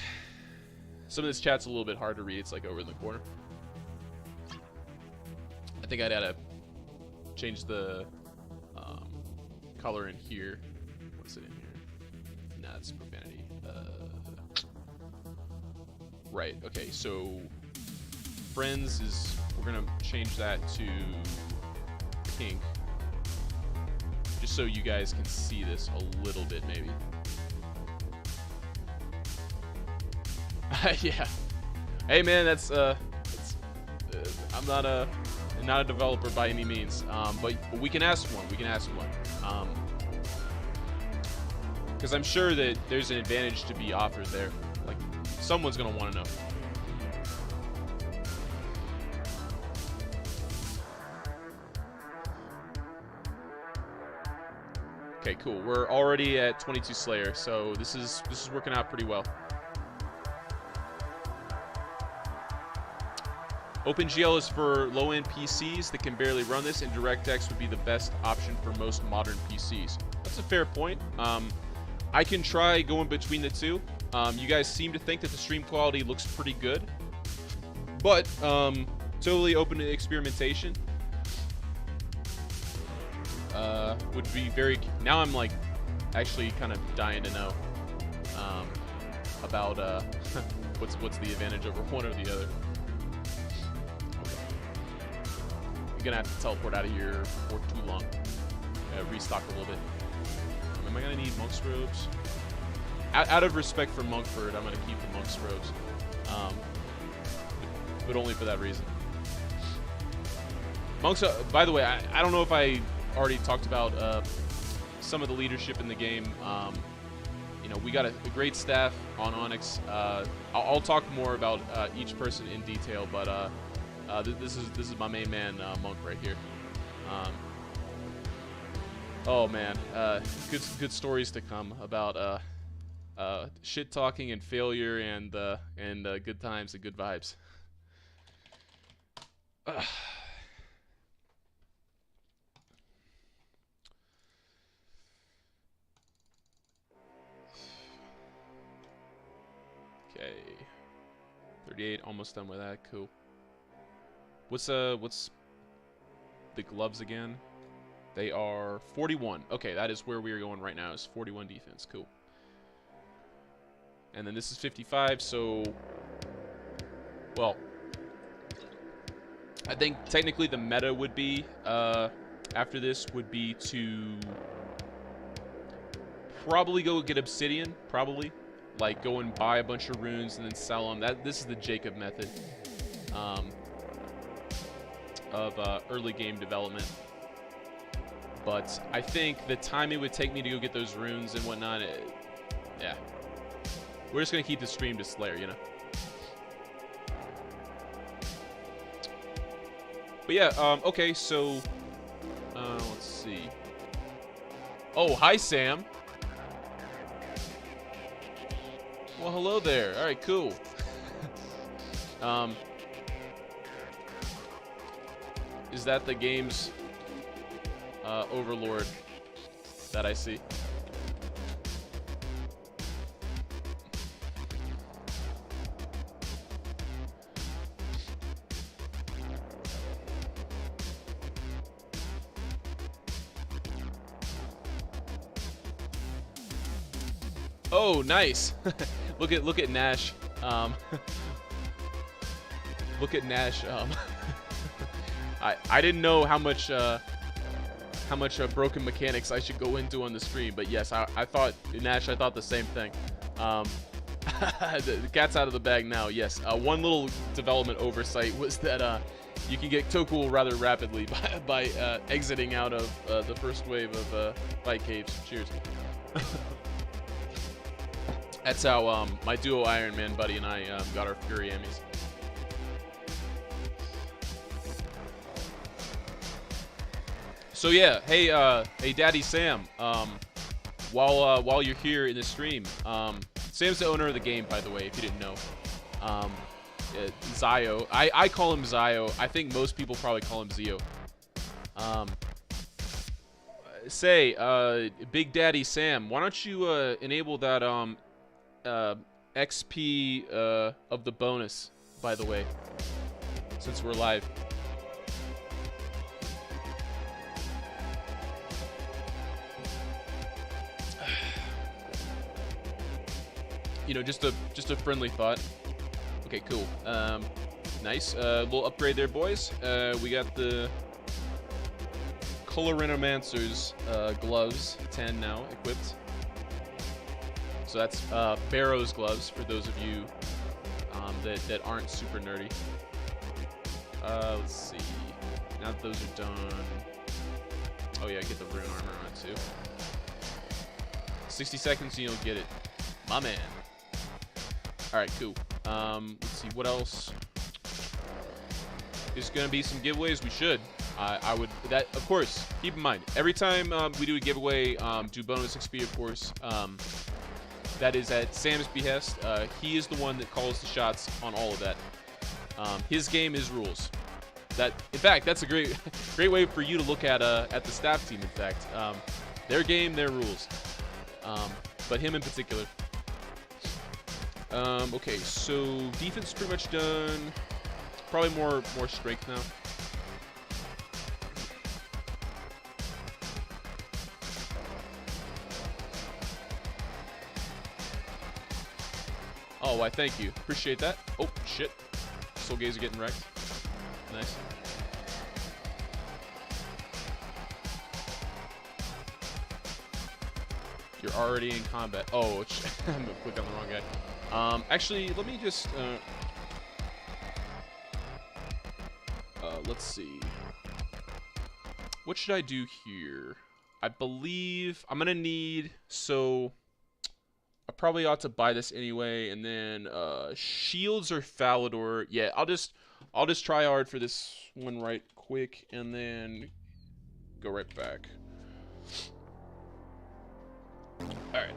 Some of this chat's a little bit hard to read. It's like over in the corner. I think I'd have to change the color in here. What's it in here? Nah, it's profanity. Right, okay, so friends is, we're gonna change that to pink. Just so you guys can see this a little bit, maybe. Yeah. Hey man, I'm not a developer by any means, but we can ask one. We can ask one. Because I'm sure that there's an advantage to be offered there. Like, someone's going to want to know. Okay, cool. We're already at 22 Slayer, so this is working out pretty well. OpenGL is for low-end PCs that can barely run this, and DirectX would be the best option for most modern PCs. That's a fair point. I can try going between the two. You guys seem to think that the stream quality looks pretty good, but totally open to experimentation. Would be very. Now I'm like actually kind of dying to know about what's the advantage over one or the other. I'm gonna have to teleport out of here for too long. Restock a little bit. Am I gonna need monk's robes? Out of respect for Monkford, I'm gonna keep the monk's robes, but only for that reason. Monks. By the way, I don't know if I already talked about some of the leadership in the game. You know, we got a great staff on Onyx. I'll talk more about each person in detail, but this is my main man, Monk, right here. Oh man, good stories to come about shit talking and failure and good times and good vibes. Okay, 38, almost done with that. Cool. What's the gloves again? They are 41. Okay, that is where we are going right now. Is 41 defense. Cool. And then this is 55. So, well, I think technically the meta would be after this would be to probably go get obsidian. Probably. Like, go and buy a bunch of runes and then sell them. This is the Jacob method of early game development. But I think the time it would take me to go get those runes and whatnot, yeah. We're just going to keep the stream to Slayer, you know? But yeah, okay, so, let's see. Oh, hi, Sam. Well, hello there. All right, cool. Is that the game's overlord that I see? Oh, nice. Look at Nash. Look at Nash. I didn't know how much broken mechanics I should go into on the stream, but yes, I thought Nash. I thought the same thing. The cat's out of the bag now. Yes, one little development oversight was that you can get Toku rather rapidly by exiting out of the first wave of fight caves. Cheers. That's how my duo Iron Man buddy and I got our Fury Emmys. So yeah, hey Daddy Sam. While you're here in the stream, Sam's the owner of the game, by the way, if you didn't know. Zio. I call him Zio. I think most people probably call him Zio. Big Daddy Sam, why don't you enable that XP of the bonus, by the way, since we're live. You know, just a friendly thought. Okay, cool. Nice. Little upgrade there, boys. We got the Colorinomancer's gloves, 10 now equipped. So that's Barrow's gloves for those of you that aren't super nerdy. Let's see. Now that those are done. Oh yeah, get the rune armor on too. 60 seconds and you'll get it. My man. Alright, cool. Let's see, what else? There's gonna be some giveaways. We should. I would, that, of course, keep in mind, every time we do a giveaway, do bonus XP, of course, that is at Sam's behest. He is the one that calls the shots on all of that. His game, his rules. That, in fact, that's a great way for you to look at the staff team, in fact. Their game, their rules. But him in particular. Okay, so defense is pretty much done. Probably more strength now. Oh, why, thank you. Appreciate that. Oh, shit. Soul Gaze are getting wrecked. Nice. You're already in combat. Oh, I'm gonna click on the wrong guy. Actually, let me just, let's see. What should I do here? I believe I'm gonna need, so I probably ought to buy this anyway, and then shields or Falador. Yeah, I'll just try hard for this one right quick, and then go right back. All right.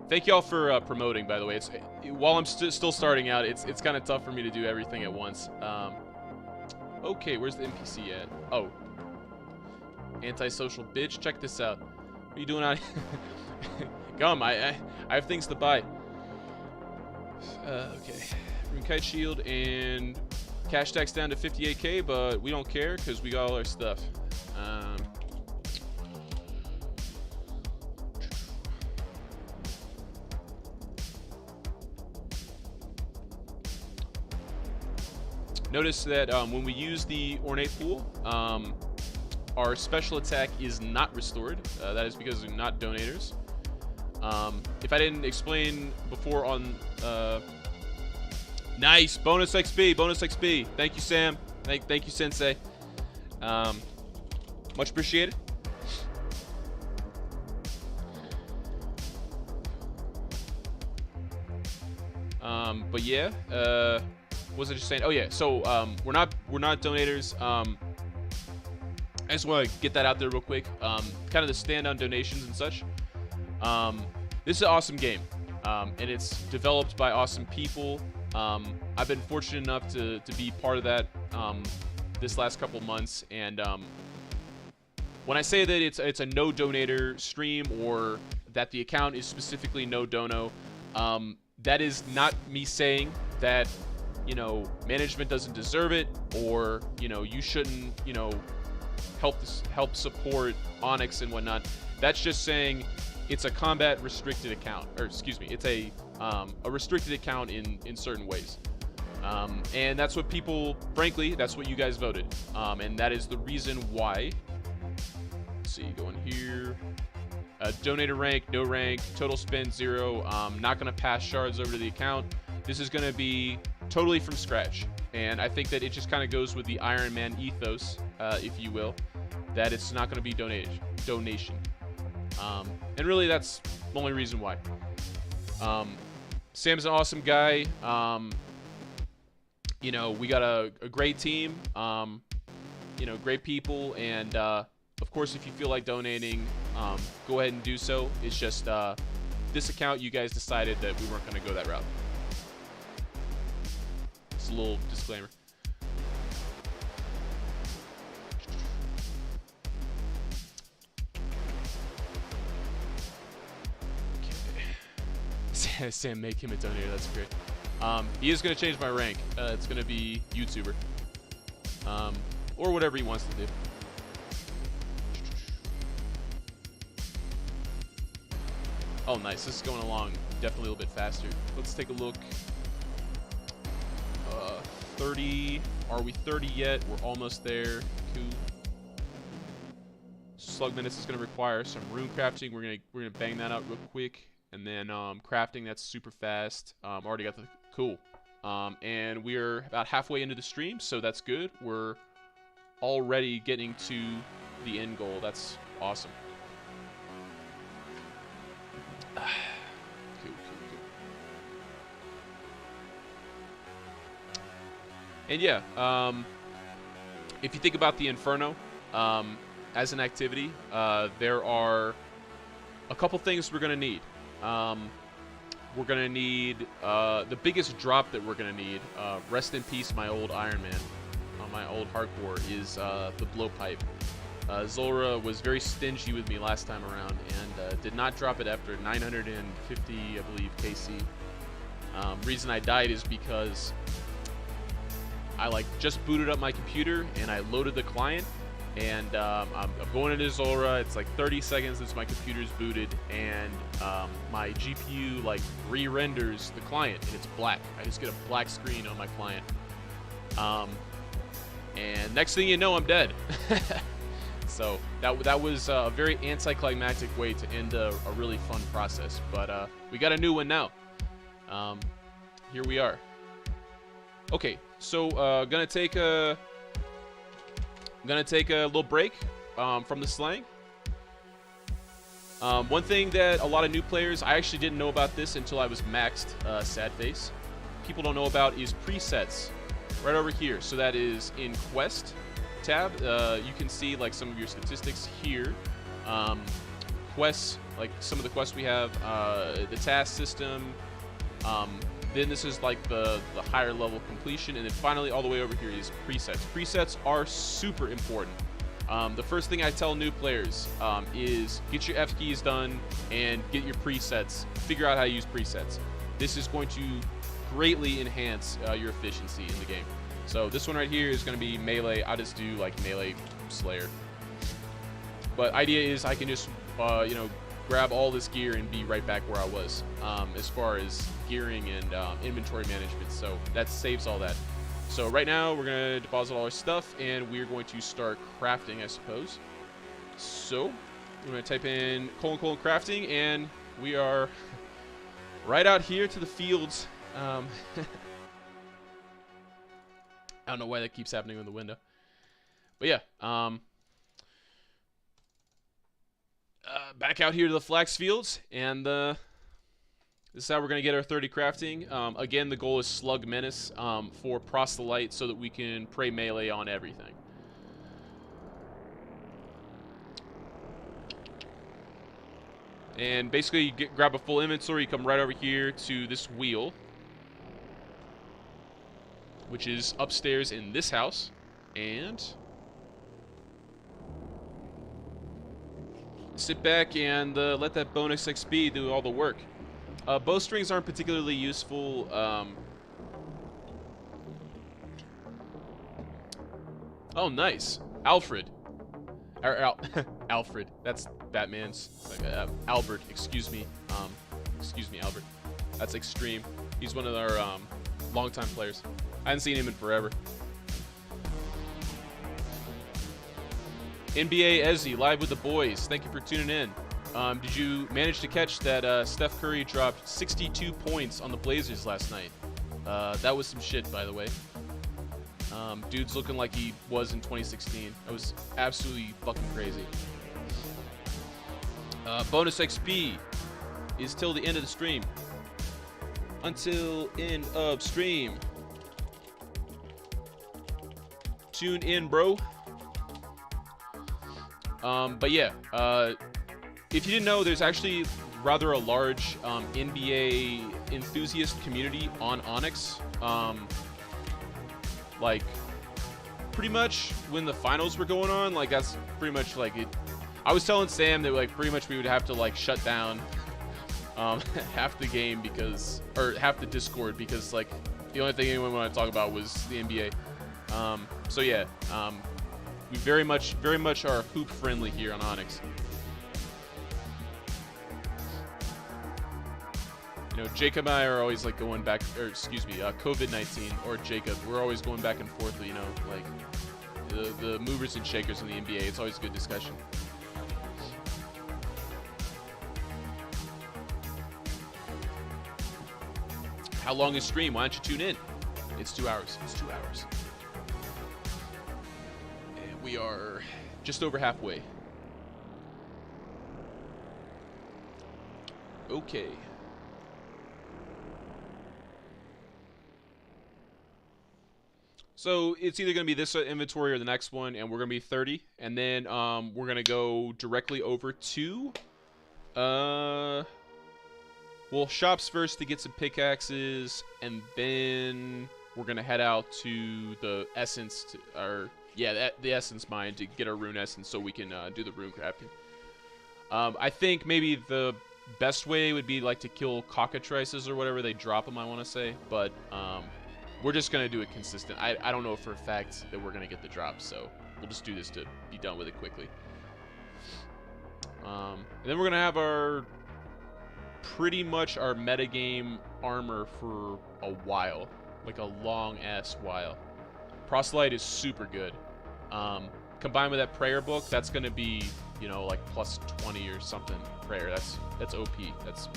Thank y'all for promoting, by the way. It's while I'm still starting out, it's kind of tough for me to do everything at once. Okay, where's the NPC at? Oh, antisocial bitch. Check this out. What are you doing out here? Come, I have things to buy. Okay, Rune Kite Shield and cash tax down to 58k, but we don't care because we got all our stuff. Notice that when we use the Ornate Pool, our special attack is not restored. That is because we're not donators. If I didn't explain before on... nice! Bonus XP! Bonus XP! Thank you, Sam. Thank you, Sensei. Much appreciated. But yeah, what was I just saying? Oh yeah, so we're not donators. I just want to get that out there real quick. Kind of the stand-on donations and such. This is an awesome game, and it's developed by awesome people. I've been fortunate enough to be part of that this last couple months, and when I say that it's a no donator stream, or that the account is specifically no dono, that is not me saying that, you know, management doesn't deserve it, or, you know, you shouldn't, you know, help support Onyx and whatnot. That's just saying it's a combat restricted account, or excuse me, it's a restricted account in certain ways. And that's what people, frankly, that's what you guys voted. And that is the reason why. Let's see, go in here. Donator rank, no rank, total spend 0. Not gonna pass shards over to the account. This is gonna be totally from scratch. And I think that it just kind of goes with the Iron Man ethos, if you will, that it's not gonna be donation. And really that's the only reason why. Sam's an awesome guy. You know, we got a great team, you know, great people, and of course, if you feel like donating, go ahead and do so. It's just this account, you guys decided that we weren't going to go that route. It's a little disclaimer. Okay. Sam, make him a donator. That's great. He is going to change my rank. It's going to be YouTuber. Or whatever he wants to do. Oh, nice. This is going along definitely a little bit faster. Let's take a look. 30. Are we 30 yet? We're almost there. Cool. Slug minutes is going to require some rune crafting. We're gonna bang that out real quick. And then crafting, that's super fast. Already got the... Cool. And we're about halfway into the stream, so that's good. We're already getting to the end goal. That's awesome. Cool. And yeah, if you think about the Inferno as an activity, there are a couple things we're going to need. We're going to need the biggest drop that we're going to need, rest in peace my old Iron Man, my old hardcore, is the blowpipe. Zulrah was very stingy with me last time around and did not drop it after 950, I believe, KC. Reason I died is because I just booted up my computer and I loaded the client, and I'm going into Zulrah. It's like 30 seconds since my computer's booted, and my GPU re-renders the client and it's black. I just get a black screen on my client. And next thing you know, I'm dead. So that was a very anticlimactic way to end a really fun process. But we got a new one now. Here we are. Okay, so gonna take a little break from the slang. One thing that a lot of new players, I actually didn't know about this until I was maxed, sad face. People don't know about is presets. Right over here. So that is in Quest tab. You can see some of your statistics here. Quests, some of the quests we have, the task system. Then this is the higher level completion, and then finally all the way over here is presets. Presets are super important. The first thing I tell new players is get your F keys done and get your presets. Figure out how to use presets. This is going to greatly enhance your efficiency in the game. So this one right here is going to be melee. I just do melee Slayer. But idea is I can just grab all this gear and be right back where I was as far as gearing and inventory management. So that saves all that. So right now we're going to deposit all our stuff and we're going to start crafting, I suppose. So we're going to type in : crafting, and we are right out here to the fields. I don't know why that keeps happening in the window. But yeah, back out here to the flax fields, and this is how we're going to get our 30 crafting. Again, the goal is Slug Menace for Proselyte so that we can pray melee on everything. And basically, you grab a full inventory, you come right over here to this wheel, which is upstairs in this house, and sit back and let that bonus XP do all the work. Bowstrings aren't particularly useful. Oh, nice. Alfred. Alfred. That's Batman's. Albert, excuse me. Excuse me, Albert. That's Extreme. He's one of our longtime players. I haven't seen him in forever. NBA Ezzy, live with the boys. Thank you for tuning in. Did you manage to catch that Steph Curry dropped 62 points on the Blazers last night? That was some shit, by the way. Dude's looking like he was in 2016. That was absolutely fucking crazy. Bonus XP is till the end of the stream. Until end of stream. Tune in, bro. But yeah, if you didn't know, there's actually rather a large NBA enthusiast community on Onyx. Pretty much when the finals were going on, that's pretty much it. I was telling Sam that pretty much we would have to shut down half the game or half the Discord because the only thing anyone wanted to talk about was the NBA. So yeah, we very much are hoop friendly here on Onyx. You know, Jacob and I are always going back, or excuse me, COVID-19 or Jacob. We're always going back and forth. You know, the movers and shakers in the NBA. It's always a good discussion. How long is stream? Why don't you tune in? It's 2 hours. It's 2 hours. And we are just over halfway. Okay. So it's either going to be this inventory or the next one, and we're going to be 30. And then we're going to go directly over to... well, shops first to get some pickaxes, and then we're going to head out to the essence, the essence mine to get our rune essence so we can do the rune crafting. I think maybe the best way would be like to kill cockatrices or whatever. They drop them, I want to say, but... we're just going to do it consistent. I don't know for a fact that we're going to get the drop, so we'll just do this to be done with it quickly. And then we're going to have our, pretty much our metagame armor for a while. Like a long-ass while. Proselyte is super good. Combined with that prayer book, that's going to be, you know, like plus 20 or something prayer. That's OP. That's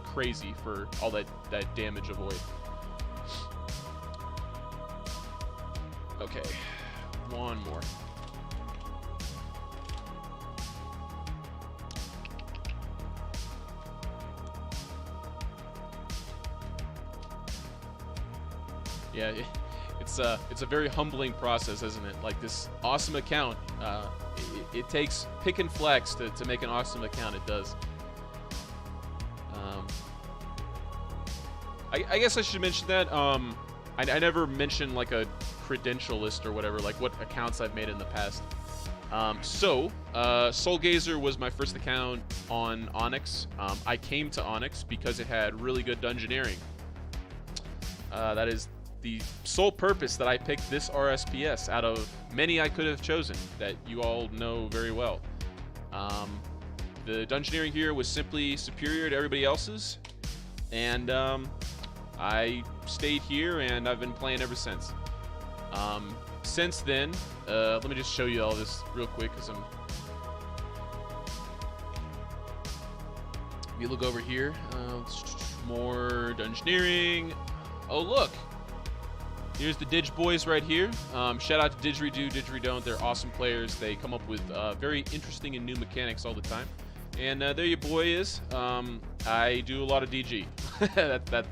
crazy for all that damage avoid. Okay, one more. Yeah, it's a very humbling process, isn't it? Like this awesome account, it takes pick and flex to make an awesome account. It does. I guess I should mention that. I never mentioned like a credential list or whatever, like what accounts I've made in the past. Soulgazer was my first account on Onyx. I came to Onyx because it had really good dungeoneering. That is the sole purpose that I picked this RSPS out of many I could have chosen that you all know very well. The dungeoneering here was simply superior to everybody else's, and I stayed here and I've been playing ever since. Since then, let me just show you all this real quick because if you look over here, more dungeoneering. Oh look, here's the Dig Boys right here. Shout out to Didgeridoo, Didgeridon't. They're awesome players. They come up with very interesting and new mechanics all the time. And there your boy is. I do a lot of DG.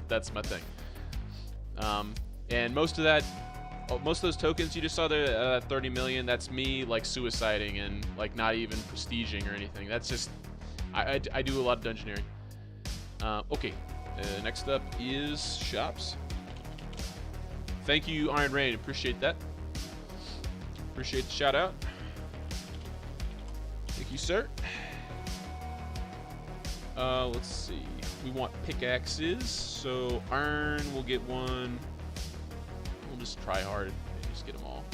That's my thing. And most of those tokens you just saw there, 30 million, that's me like suiciding and like not even prestiging or anything. That's just, I do a lot of dungeoneering. Okay, next up is shops. Thank you, Iron Rain, appreciate that. Appreciate the shout out. Thank you, sir. Let's see. We want pickaxes, so iron will get one. We'll just try hard and just get them all.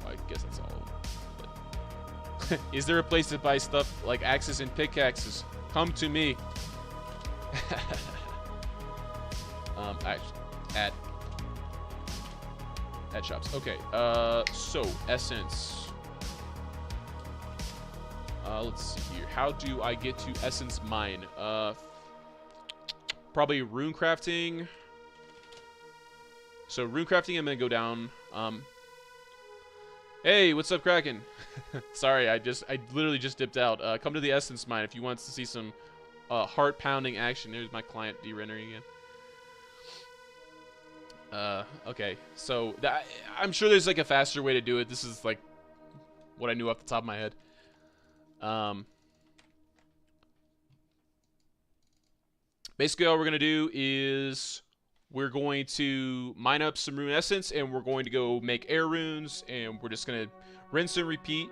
I guess that's all. But is there a place to buy stuff like axes and pickaxes? Come to me. At shops. Okay. So essence. Let's see here. How do I get to Essence Mine? Probably rune crafting. So rune crafting, I'm gonna go down. Hey, what's up, Kraken? Sorry, I literally just dipped out. Come to the Essence Mine if you want to see some heart-pounding action. There's my client de-rendering again. Okay, so I'm sure there's like a faster way to do it. This is like what I knew off the top of my head. Basically all we're going to do is we're going to mine up some rune essence and we're going to go make air runes and we're just going to rinse and repeat.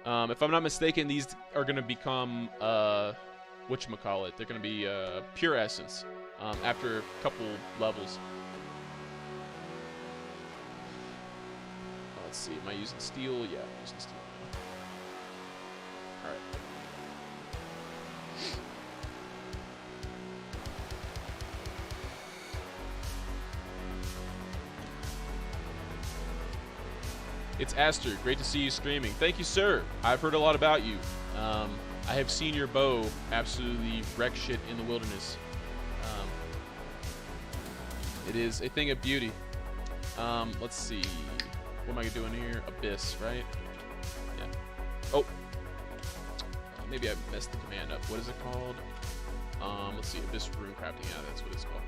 If I'm not mistaken, these are going to become, whatchamacallit, they're going to be pure essence after a couple levels. Let's see, am I using steel? Yeah, I'm using steel. Alright. It's Aster. Great to see you streaming. Thank you, sir. I've heard a lot about you. I have seen your bow absolutely wreck shit in the wilderness. It is a thing of beauty. Let's see. What am I doing here? Abyss, right? Yeah. Oh. maybe I messed the command up. What is it called? Let's see. Abyss Rune Crafting. Yeah, that's what it's called.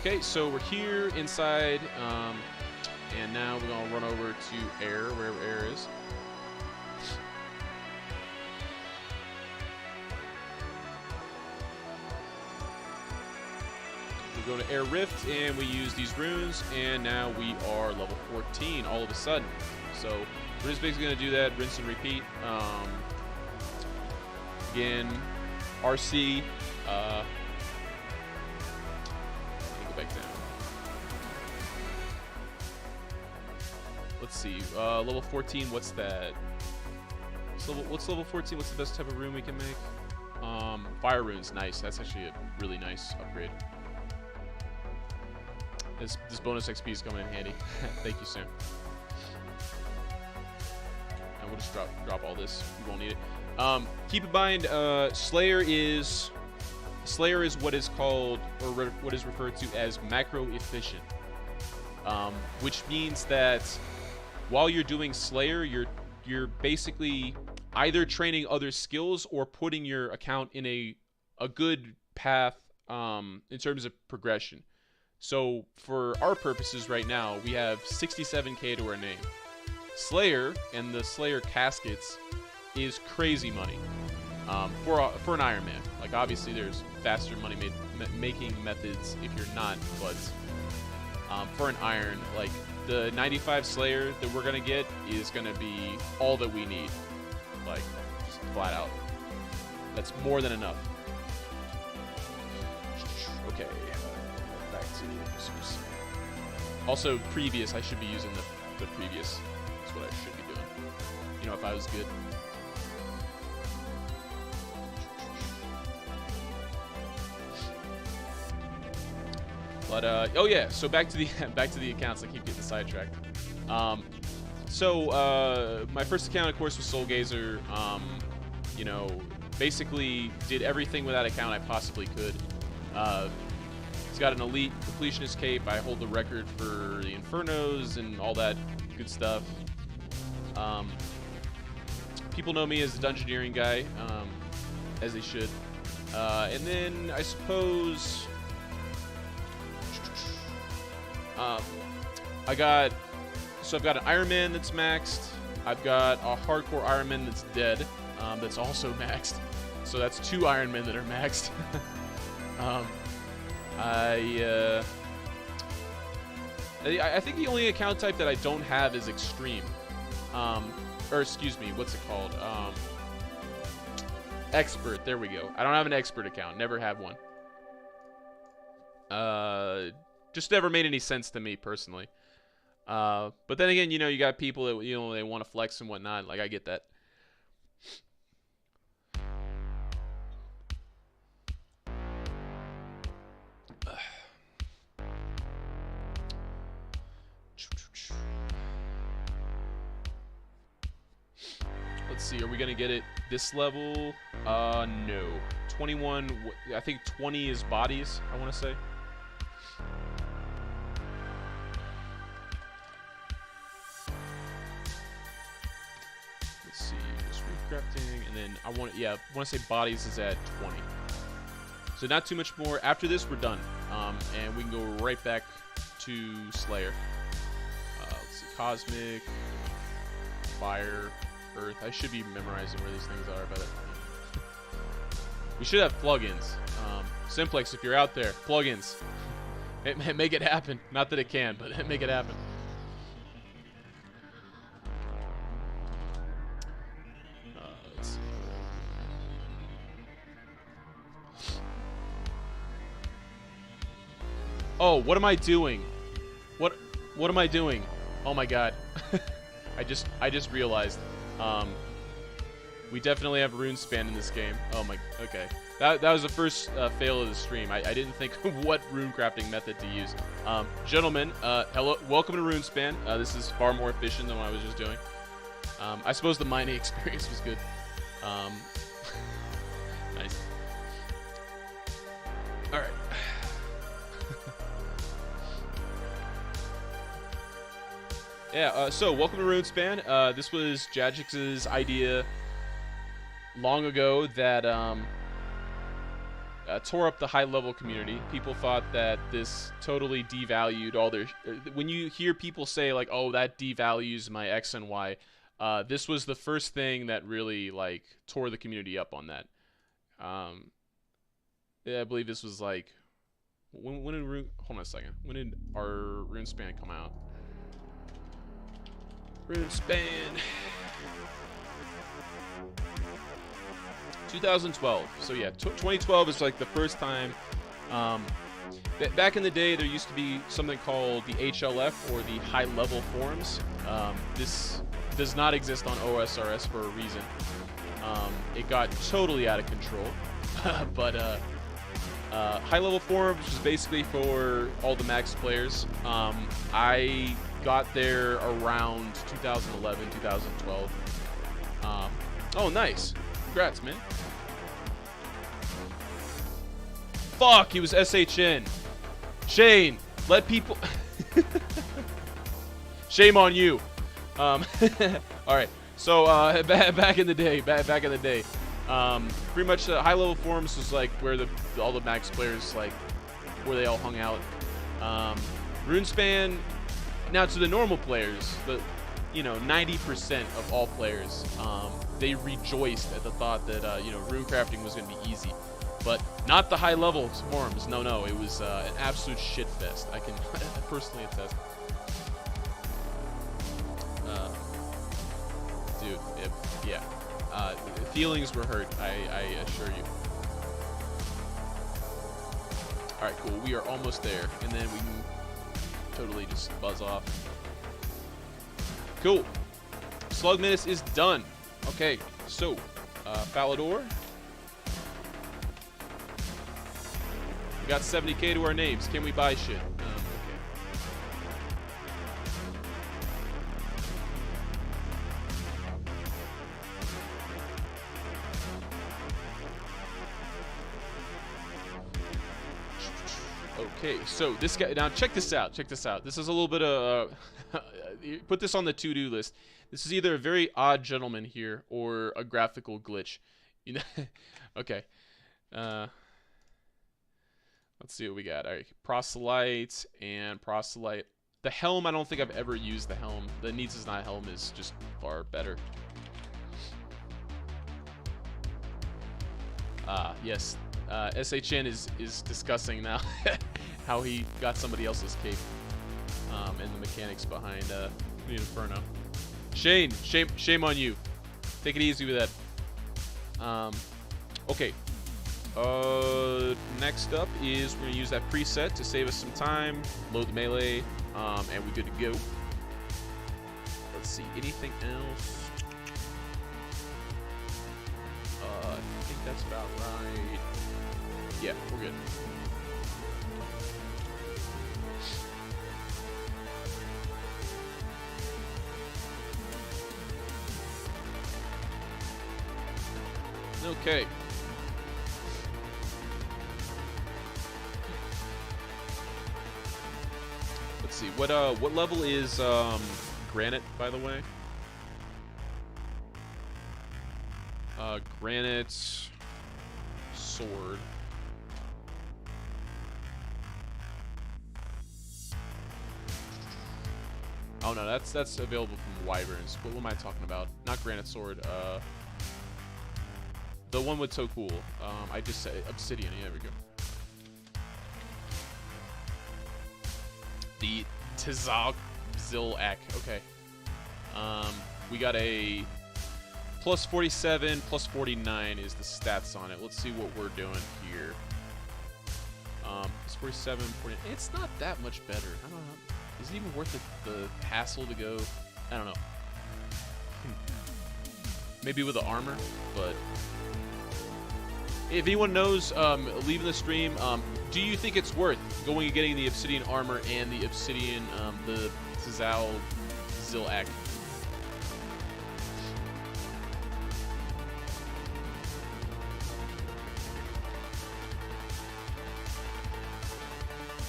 Okay, so we're here inside, and now we're gonna run over to air, wherever air is. We go to Air Rift, and we use these runes, and now we are level 14 all of a sudden. So we're just basically going to do that, rinse and repeat. Again, RC. Let me go back down. Let's see. Level 14, what's that? What's level 14? What's the best type of rune we can make? Fire runes, nice. That's actually a really nice upgrade. This bonus XP is coming in handy. Thank you, Sam. And we'll just drop all this. We won't need it. Keep in mind, Slayer is what is called, or what is referred to as macro efficient, which means that while you're doing Slayer, you're basically either training other skills or putting your account in a good path in terms of progression. So for our purposes right now, we have 67k to our name. Slayer and the Slayer caskets is crazy money for an Iron Man. Like, obviously there's faster money making methods if you're not, but for an Iron, like the 95 Slayer that we're gonna get is gonna be all that we need, like just flat out. That's more than enough. Okay. Back to also previous. I should be using the previous. That's what I should be doing. You know, if I was good. But oh yeah. So back to the accounts. I keep getting sidetracked. So my first account, of course, was Soul Gazer. You know, basically did everything with that account I possibly could. It's got an elite completionist cape. I hold the record for the Infernos and all that good stuff. People know me as the Dungeoneering guy, as they should. And then I suppose I've got an Iron Man that's maxed. I've got a hardcore Iron Man that's dead, that's also maxed. So that's 2 Iron Men that are maxed. I think the only account type that I don't have is Extreme. Or excuse me, what's it called? Expert, there we go. I don't have an Expert account, never had one. Just never made any sense to me personally. But then again, you know, you got people that, you know, they want to flex and whatnot. Like, I get that. Let's see, are we gonna get it this level? No. 21, I think 20 is bodies, I want to say. Let's see, just recrafting, and then I want to say bodies is at 20. So not too much more. After this, we're done, and we can go right back to Slayer. Let's see, Cosmic, Fire, Earth. I should be memorizing where these things are, but we should have plugins. Simplex, if you're out there, plugins. Make it happen. Not that it can, but make it happen. Let's see. Oh, what am I doing? What am I doing? Oh my god. I just realized. We definitely have rune span in this game. Oh my, okay. That was the first fail of the stream. I didn't think what rune crafting method to use. Gentlemen, hello, welcome to rune span. This is far more efficient than what I was just doing. I suppose the mining experience was good. Nice. All right. Yeah, so welcome to RuneSpan. This was Jajix's idea long ago that tore up the high-level community. People thought that this totally devalued all their... when you hear people say, like, oh, that devalues my X and Y, this was the first thing that really, like, tore the community up on that. Yeah, I believe this was, like... When did hold on a second. When did our RuneSpan come out? RuneSpan 2012. So yeah, 2012 is like the first time. Back in the day, there used to be something called the HLF, or the High Level Forums. This does not exist on OSRS for a reason. It got totally out of control. But High Level Forums was basically for all the max players. I got there around 2011, 2012. Oh, nice. Congrats, man. Fuck, he was SHN. Shane, let people... Shame on you. Alright, so back in the day, pretty much High Level Forums was like where all the max players, like, where they all hung out. RuneSpan... Now, to the normal players, the 90% of all players, they rejoiced at the thought that rune crafting was going to be easy, but not the high-level forums. No, it was an absolute shit fest. I can personally attest. Dude, feelings were hurt. I assure you. All right, cool. We are almost there, and then we can totally just buzz off. Cool. Slug Menace is done. Okay, so Falador. We got 70k to our names. Can we buy shit? Okay, so this guy, now check this out. This is a little bit of put this on the to-do list. This is either a very odd gentleman here or a graphical glitch. Okay. Let's see what we got. All right, proselyte and proselyte. The helm, I don't think I've ever used the helm. The needs is not helm is just far better. Yes. SHN is discussing now how he got somebody else's cape, and the mechanics behind the Inferno. Shane, shame on you. Take it easy with that. Okay. Next up is we're gonna use that preset to save us some time, load the melee, and we're good to go. Let's see, anything else? I think that's about right. Yeah, we're good. Okay. Let's see. What level is Granite, by the way? Granite sword. Oh no, that's available from Wyverns. What am I talking about? Not Granite Sword. The one with so cool. I just said Obsidian. Yeah, there we go. The Tzilak. Okay. We got a plus 47, plus 49 is the stats on it. Let's see what we're doing here. Plus 47, 49. It's not that much better. I don't know. Is it even worth the hassle to go? I don't know. Maybe with the armor, but if anyone knows, leaving the stream, do you think it's worth going and getting the Obsidian armor and the Obsidian, the Tzilak?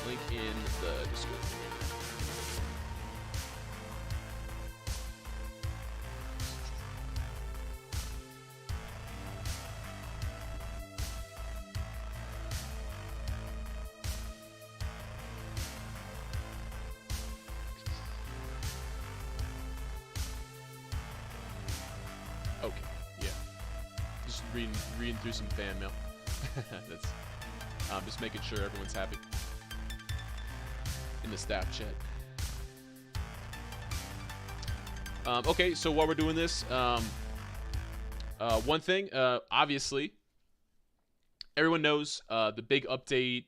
Link in the description. reading through some fan mail. That's just making sure everyone's happy in the staff chat. Okay, so while we're doing this, one thing, obviously, everyone knows the big update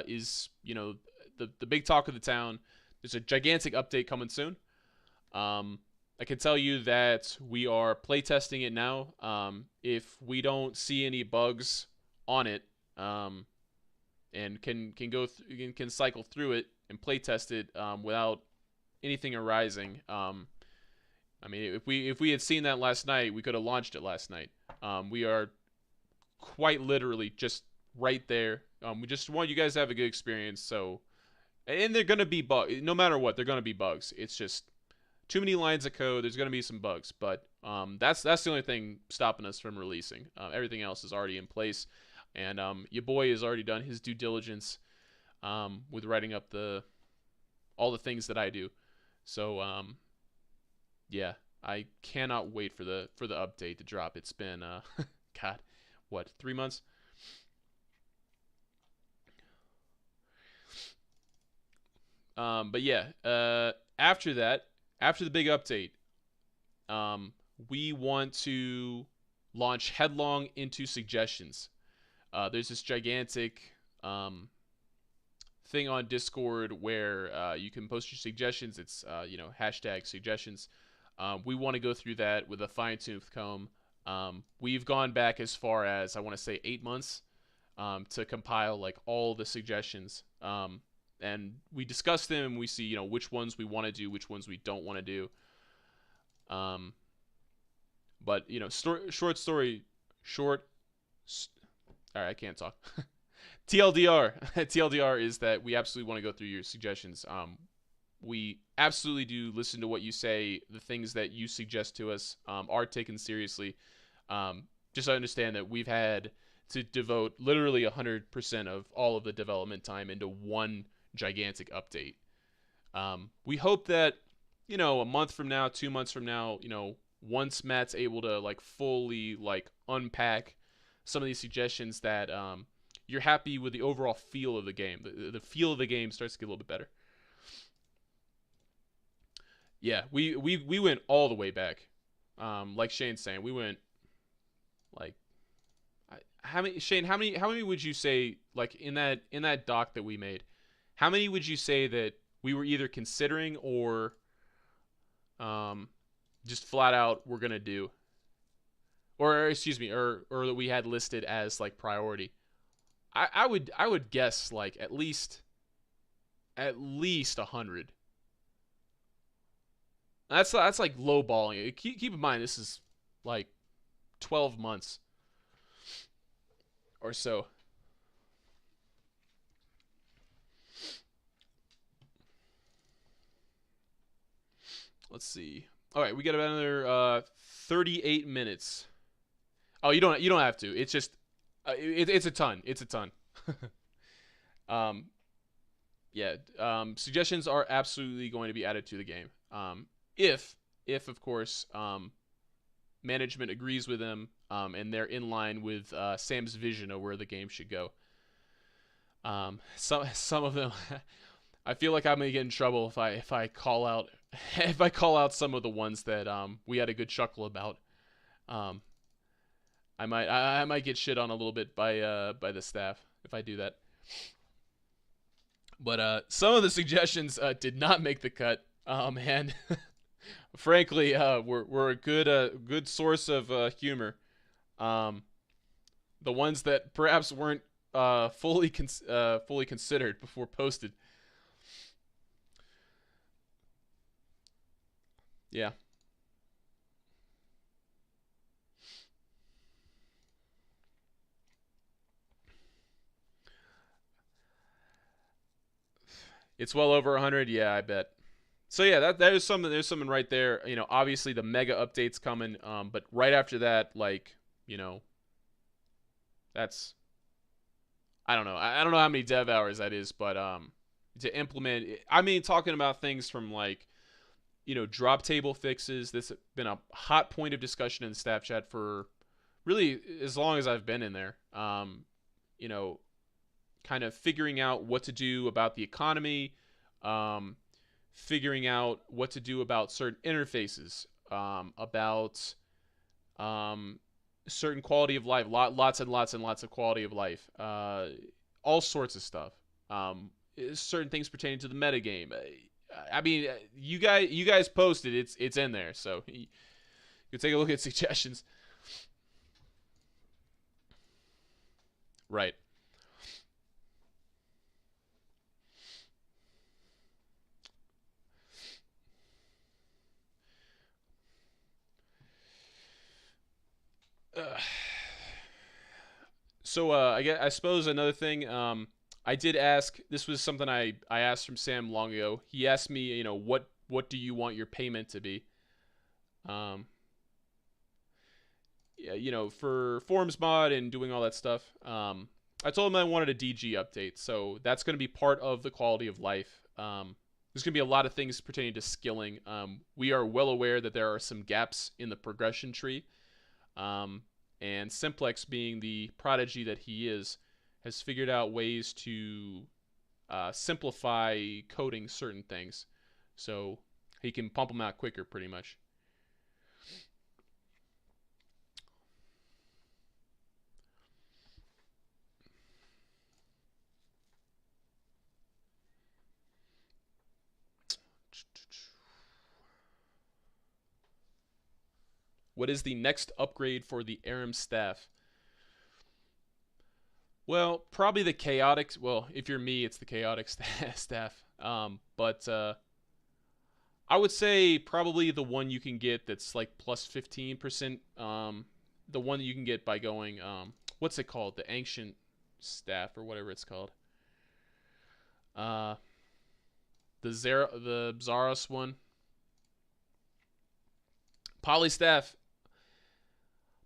is, the big talk of the town. There's a gigantic update coming soon. I can tell you that we are playtesting it now. If we don't see any bugs on it, and can cycle through it and playtest it without anything arising. I mean, if we had seen that last night, we could have launched it last night. We are quite literally just right there. We just want you guys to have a good experience. So, and they're gonna be bugs. No matter what, they're gonna be bugs. It's just too many lines of code. There's gonna be some bugs, but that's the only thing stopping us from releasing. Everything else is already in place, and your boy has already done his due diligence with writing up all the things that I do. So yeah, I cannot wait for the update to drop. It's been God, what, 3 months? But yeah, after the big update, we want to launch headlong into suggestions. There's this gigantic thing on Discord where you can post your suggestions. It's hashtag suggestions. We want to go through that with a fine-tooth comb. We've gone back as far as, I want to say, 8 months to compile like all the suggestions. And we discuss them and we see, which ones we want to do, which ones we don't want to do. But, all right, I can't talk. TLDR is that we absolutely want to go through your suggestions. We absolutely do listen to what you say. The things that you suggest to us are taken seriously. Just understand that we've had to devote literally 100% of all of the development time into one gigantic update. We hope that, a month from now, 2 months from now, once Matt's able to like fully like unpack some of these suggestions, that you're happy with the overall feel of the game. The feel of the game starts to get a little bit better. Yeah, we went all the way back. Like Shane's saying, we went like how many would you say, like in that doc that we made, how many would you say that we were either considering or just flat out we're gonna do, or excuse me, or that we had listed as like priority? I would guess like at least 100. That's like low balling. Keep in mind this is like 12 months or so. Let's see. All right, we got about another 38 minutes. Oh, you don't have to. It's just it's a ton. It's a ton. Yeah. Suggestions are absolutely going to be added to the game. If of course management agrees with them and they're in line with Sam's vision of where the game should go. Some of them, I feel like I'm gonna get in trouble if I call out some of the ones that we had a good chuckle about. I might get shit on a little bit by the staff if I do that. But some of the suggestions did not make the cut. And frankly, we're a good source of humor. The ones that perhaps weren't fully considered before posted. Yeah. It's well over 100. Yeah, I bet. So yeah, there's something right there. Obviously the mega update's coming, but right after that, like, that's, I don't know. I don't know how many dev hours that is, but to implement, I mean, talking about things from like, drop table fixes. This has been a hot point of discussion in the staff chat for really as long as I've been in there. You know, kind of figuring out what to do about the economy, um, figuring out what to do about certain interfaces, about um, certain quality of life, lots and lots and lots of quality of life, all sorts of stuff. Um, Certain things pertaining to the metagame. I mean, you guys posted it's in there, so you can take a look at suggestions. Right. Uh, so I suppose another thing. I did ask. This was something I asked from Sam long ago. He asked me, what do you want your payment to be? Um, yeah, for forums mod and doing all that stuff. I told him I wanted a DG update, so that's going to be part of the quality of life. There's going to be a lot of things pertaining to skilling. We are well aware that there are some gaps in the progression tree. And Simplex, being the prodigy that he is, has figured out ways to simplify coding certain things, so he can pump them out quicker, pretty much. What is the next upgrade for the Aram staff? Well, probably the chaotic. Well, if you're me, it's the chaotic staff. But I would say probably the one you can get that's like plus 15%. The one that you can get by going, what's it called? The ancient staff or whatever it's called. Uh, the Zaros one. Polystaff.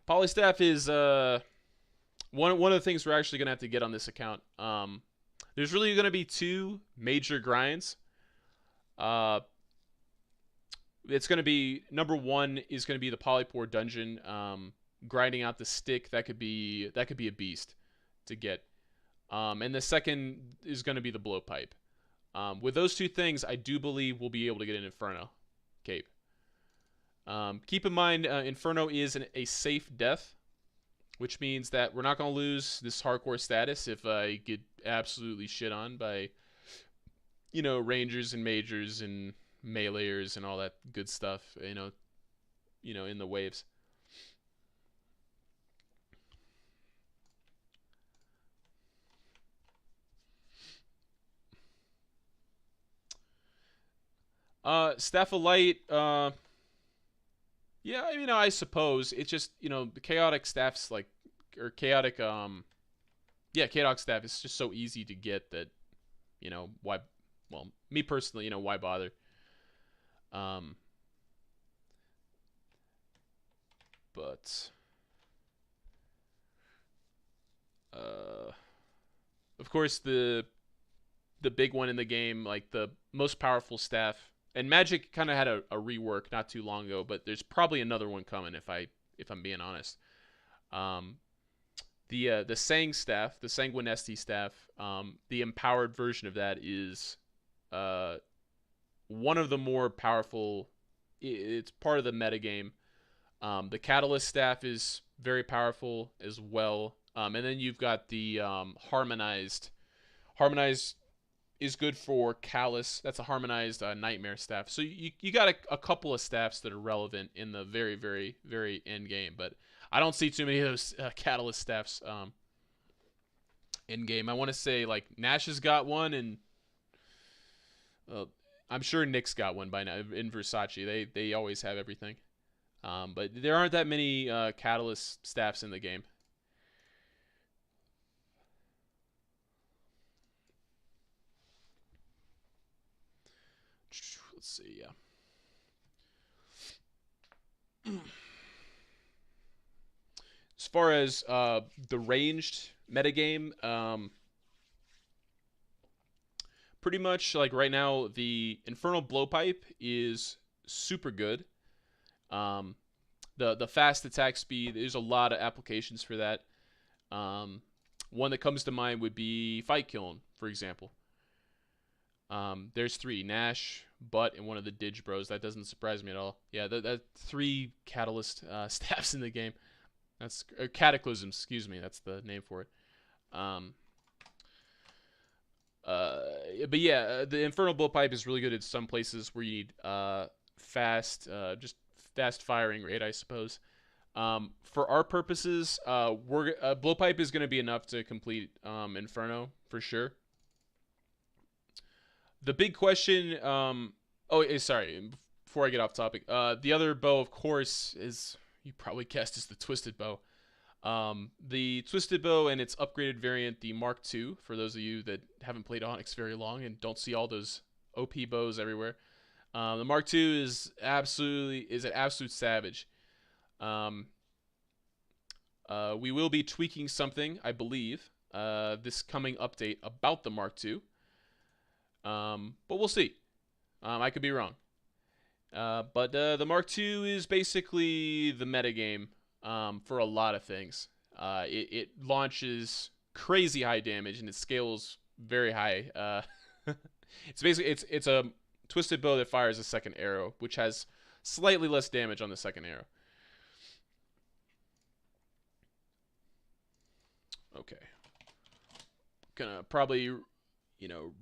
Polystaff is one of the things we're actually gonna have to get on this account. There's really gonna be two major grinds. Uh, it's gonna be number one is gonna be the Polypore dungeon. Grinding out the stick, that could be a beast to get. And the second is gonna be the blowpipe. With those two things, I do believe we'll be able to get an Inferno cape. Keep in mind, Inferno is a safe death, which means that we're not going to lose this hardcore status if I get absolutely shit on by, rangers and majors and meleeers and all that good stuff, in the waves. Staff of Light, yeah, I suppose it's just, the chaotic staff's like, or chaotic, yeah, chaotic staff is just so easy to get that, why, well, me personally, why bother? Um, but, of course, the big one in the game, like the most powerful staff, and Magic kind of had a rework not too long ago, but there's probably another one coming if I'm being honest. Um, the Sang staff, the Sanguinesti staff, the empowered version of that is one of the more powerful. It's part of the metagame. The Catalyst staff is very powerful as well, and then you've got the harmonized. Harmonized is good for Callus. That's a harmonized nightmare staff. So you got a couple of staffs that are relevant in the very, very, very end game, but I don't see too many of those Catalyst staffs in game. I want to say like Nash has got one, and I'm sure Nick's got one by now in Versace. They always have everything, but there aren't that many Catalyst staffs in the game. Let's see, yeah. As far as the ranged metagame, pretty much like right now, the Infernal Blowpipe is super good. the fast attack speed. There's a lot of applications for that. One that comes to mind would be Fight Kiln, for example. There's 3: Nash, Butt, and one of the Dig Bros. That doesn't surprise me at all. Yeah, that 3 catalyst staffs in the game. That's cataclysms. Excuse me. That's the name for it. But yeah, the Infernal Blowpipe is really good at some places where you need just fast firing rate, I suppose. For our purposes, Blowpipe is going to be enough to complete Inferno for sure. The big question, sorry, before I get off topic, the other bow, of course, is, you probably guessed, is the Twisted Bow. The Twisted Bow and its upgraded variant, the Mark II, for those of you that haven't played Onyx very long and don't see all those OP bows everywhere. The Mark II is an absolute savage. We will be tweaking something, I believe, this coming update about the Mark II. But we'll see. I could be wrong. But the Mark II is basically the metagame for a lot of things. It launches crazy high damage and it scales very high. It's a twisted bow that fires a second arrow, which has slightly less damage on the second arrow. Okay. Gonna probably,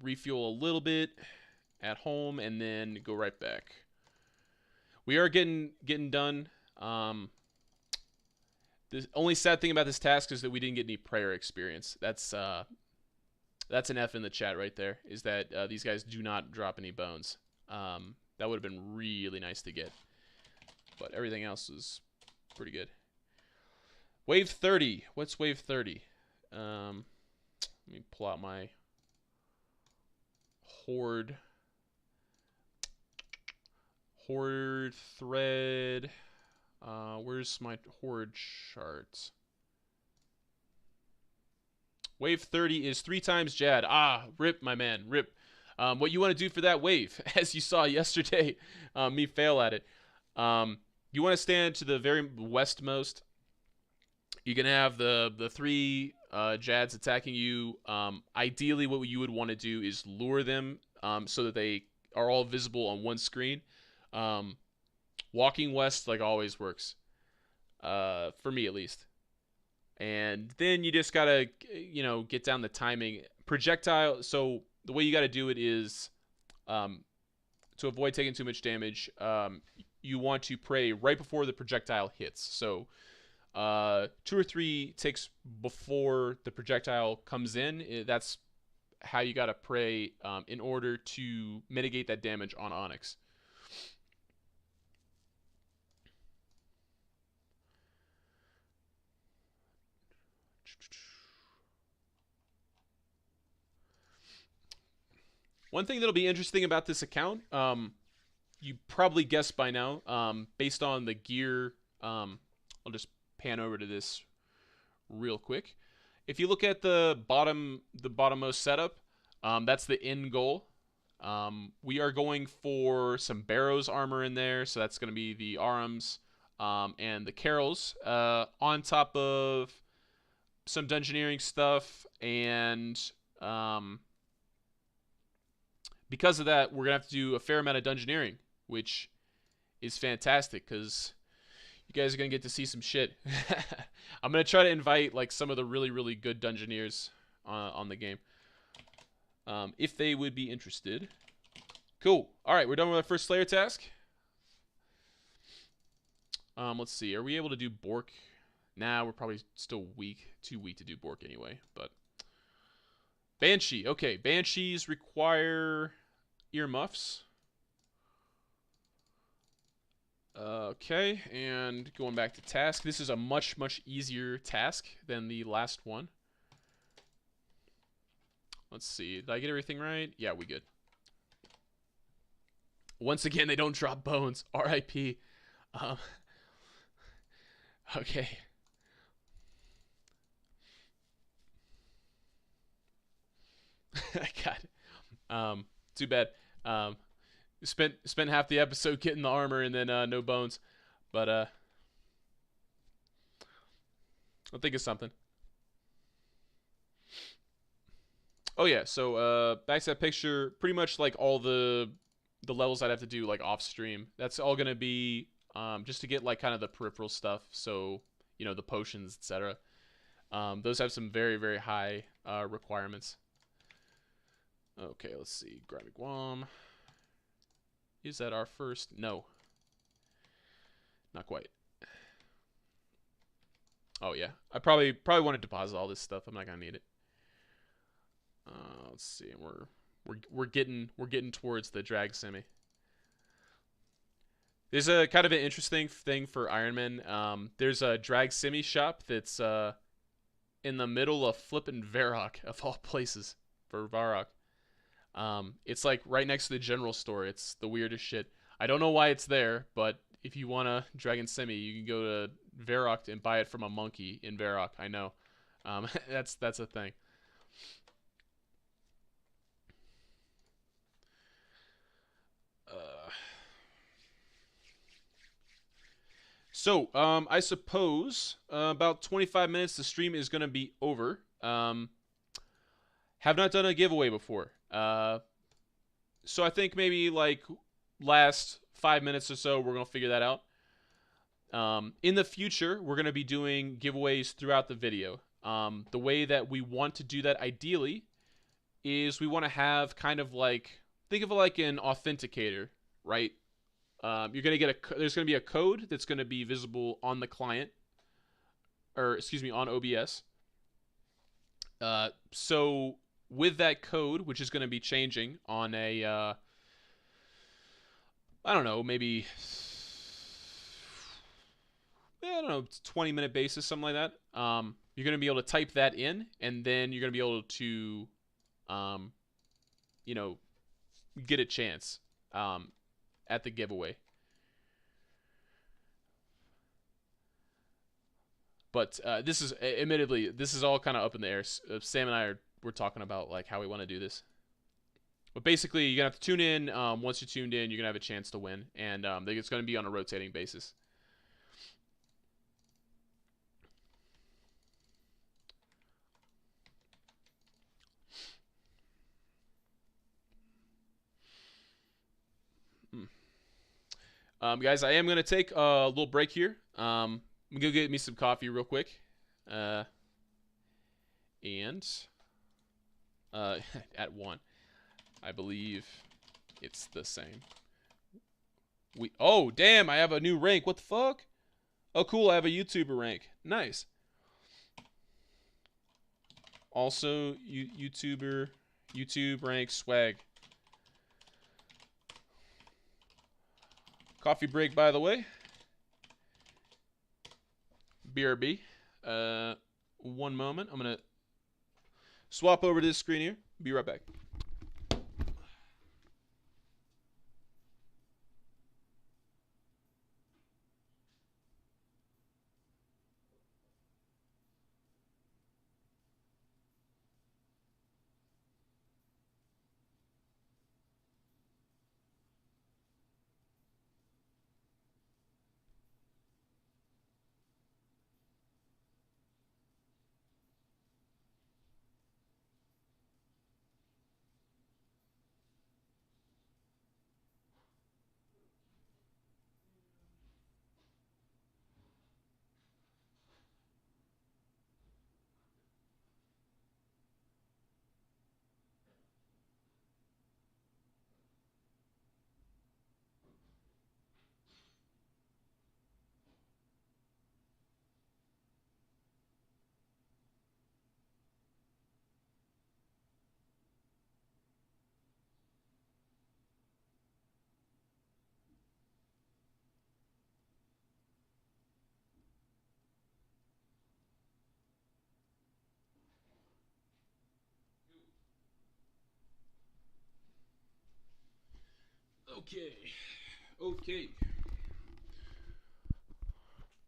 refuel a little bit at home and then go right back. We are getting done. The only sad thing about this task is that we didn't get any prayer experience. That's an F in the chat right there, is that these guys do not drop any bones. That would have been really nice to get. But everything else is pretty good. Wave 30. What's wave 30? Let me pull out my Horde thread. Where's my Horde chart? Wave 30 is 3 times Jad. Rip, my man, rip. What you want to do for that wave, as you saw yesterday, me fail at it. You want to stand to the very westmost. You can have the 3 Jads attacking you. Ideally, what you would want to do is lure them so that they are all visible on one screen. Walking west, like always, works. For me, at least. And then you just gotta, get down the timing. Projectile, so the way you gotta do it is, to avoid taking too much damage, you want to pray right before the projectile hits. So, 2 or 3 ticks before the projectile comes in, that's how you gotta pray in order to mitigate that damage on Onyx. One thing that'll be interesting about this account, you probably guessed by now, based on the gear, I'll just pan over to this real quick. If you look at the bottommost setup, that's the end goal. We are going for some Barrows armor in there, so that's going to be the Arums and the Carols, on top of some dungeoneering stuff, and because of that, we're going to have to do a fair amount of dungeoneering, which is fantastic, because you guys are going to get to see some shit. I'm going to try to invite like some of the really, really good dungeoneers on the game, if they would be interested. Cool. All right, we're done with our first Slayer task. Let's see. Are we able to do Bork? Nah, we're probably still weak. Too weak to do Bork anyway, but... Banshee. Okay, Banshees require earmuffs. Okay, and going back to task. This is a much, much easier task than the last one. Let's see. Did I get everything right? Yeah, we good. Once again, they don't drop bones. R.I.P. Okay. God. Too bad. Spent half the episode getting the armor and then no bones. But I'll think of something. Oh yeah, so back to that picture, pretty much like all the levels I'd have to do like off stream. That's all gonna be just to get like kind of the peripheral stuff. So you know the potions, etc. Those have some very very high requirements. Okay, let's see. Grimy Guam. Is that our first? No, not quite. Oh yeah, I probably want to deposit all this stuff. I'm not gonna need it. Let's see. We're getting towards the drag semi. There's a kind of an interesting thing for Ironman. There's a drag semi shop that's in the middle of flippin' Varrock of all places for Varrock. It's like right next to the general store. It's the weirdest shit. I don't know why it's there, but if you want a Dragon Semi, you can go to Varrock and buy it from a monkey in Varrock. I know. That's a thing. So, I suppose about 25 minutes the stream is going to be over. Have not done a giveaway before. So I think maybe like last 5 minutes or so, we're going to figure that out. In the future, we're going to be doing giveaways throughout the video. The way that we want to do that ideally is we want to have kind of like, think of it like an authenticator, right? You're going to get there's going to be a code that's going to be visible on the client, or excuse me, on OBS. So with that code, which is going to be changing on a, I don't know, maybe, I don't know, 20-minute basis, something like that. You're going to be able to type that in, and then you're going to be able to, you know, get a chance at the giveaway. But this is, admittedly, this is all kind of up in the air. Sam and I we're talking about like how we want to do this. But basically, you're going to have to tune in. Once you're tuned in, you're going to have a chance to win. And it's going to be on a rotating basis. Guys, I am going to take a little break here. I'm going to go get me some coffee real quick. And at 1, I believe it's the same. Oh, damn, I have a new rank. What the fuck? Oh, cool, I have a YouTuber rank. Nice. Also, YouTube rank swag. Coffee break, by the way. BRB. 1 moment. I'm going to swap over to this screen here. Be right back.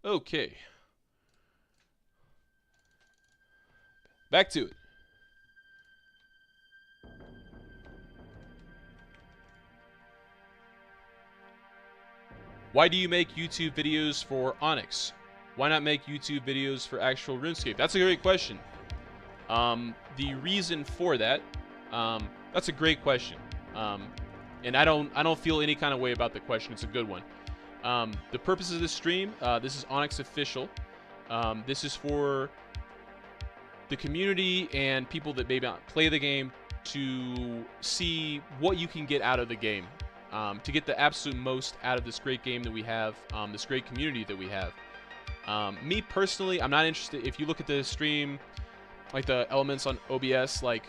Okay. Back to it. Why do you make YouTube videos for Onyx? Why not make YouTube videos for actual RuneScape? That's a great question. The reason for that, that's a great question. And I don't feel any kind of way about the question. It's a good one. The purpose of this stream, this is Onyx Official. This is for the community and people that maybe not play the game to see what you can get out of the game, to get the absolute most out of this great game that we have, this great community that we have. Me personally, I'm not interested. If you look at the stream, like the elements on OBS, like,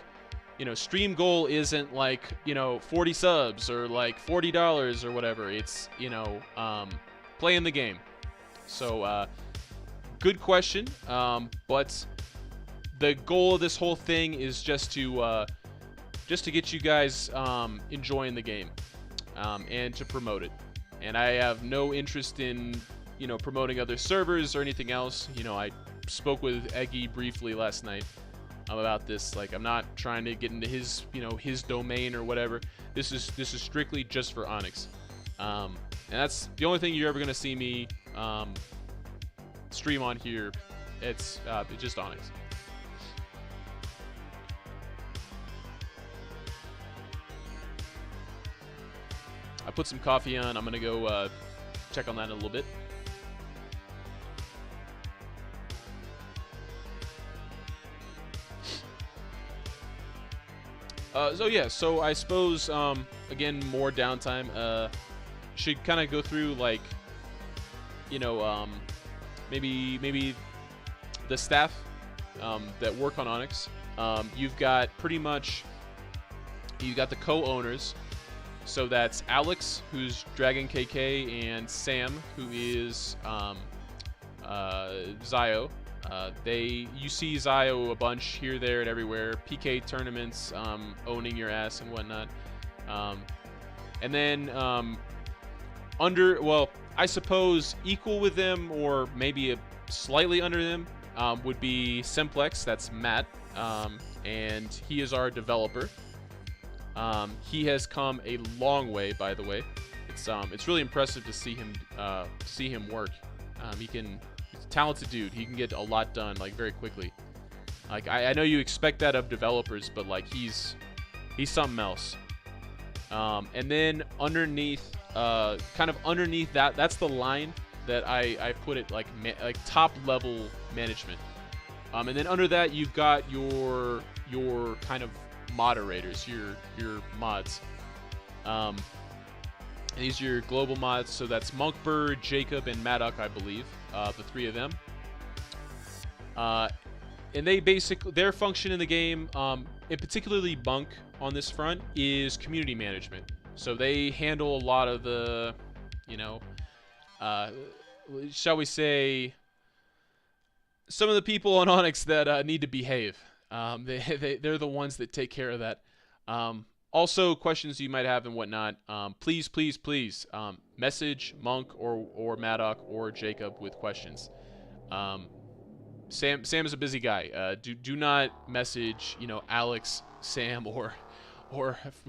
you know, stream goal isn't like, you know, 40 subs or like $40 or whatever. It's, you know, playing the game. So, good question. But the goal of this whole thing is just to get you guys enjoying the game, and to promote it. And I have no interest in, you know, promoting other servers or anything else. You know, I spoke with Eggy briefly last night about this. Like, I'm not trying to get into his, you know, his domain or whatever. This is strictly just for Onyx, and that's the only thing you're ever gonna see me stream on here. It's just Onyx. I put some coffee on. I'm gonna go check on that in a little bit. So yeah, so I suppose, again, more downtime. Should kind of go through, like, you know, maybe the staff that work on Onyx. You've got you got the co-owners. So that's Alex, who's Dragon KK, and Sam, who is Zio. You see Zio a bunch here, there, and everywhere. PK tournaments, owning your ass and whatnot. And then I suppose equal with them, or maybe slightly under them, would be Simplex. That's Matt, and he is our developer. He has come a long way, by the way. It's really impressive to see him work. He's a talented dude. He can get a lot done, like, very quickly. Like, I know you expect that of developers, but like, he's something else. And then underneath, kind of underneath that's the line that I put it, like top level management. And then under that, you've got your kind of moderators, your mods. And these are your global mods. So that's Monkbird, Jacob, and Maddock, I believe, the three of them. And their function in the game, and particularly Monk on this front, is community management. So they handle a lot of the, you know, shall we say, some of the people on Onyx that need to behave. They're the ones that take care of that. Also, questions you might have and whatnot, please message Monk or Maddock or Jacob with questions. Sam is a busy guy. Do not message, you know, Alex, Sam, or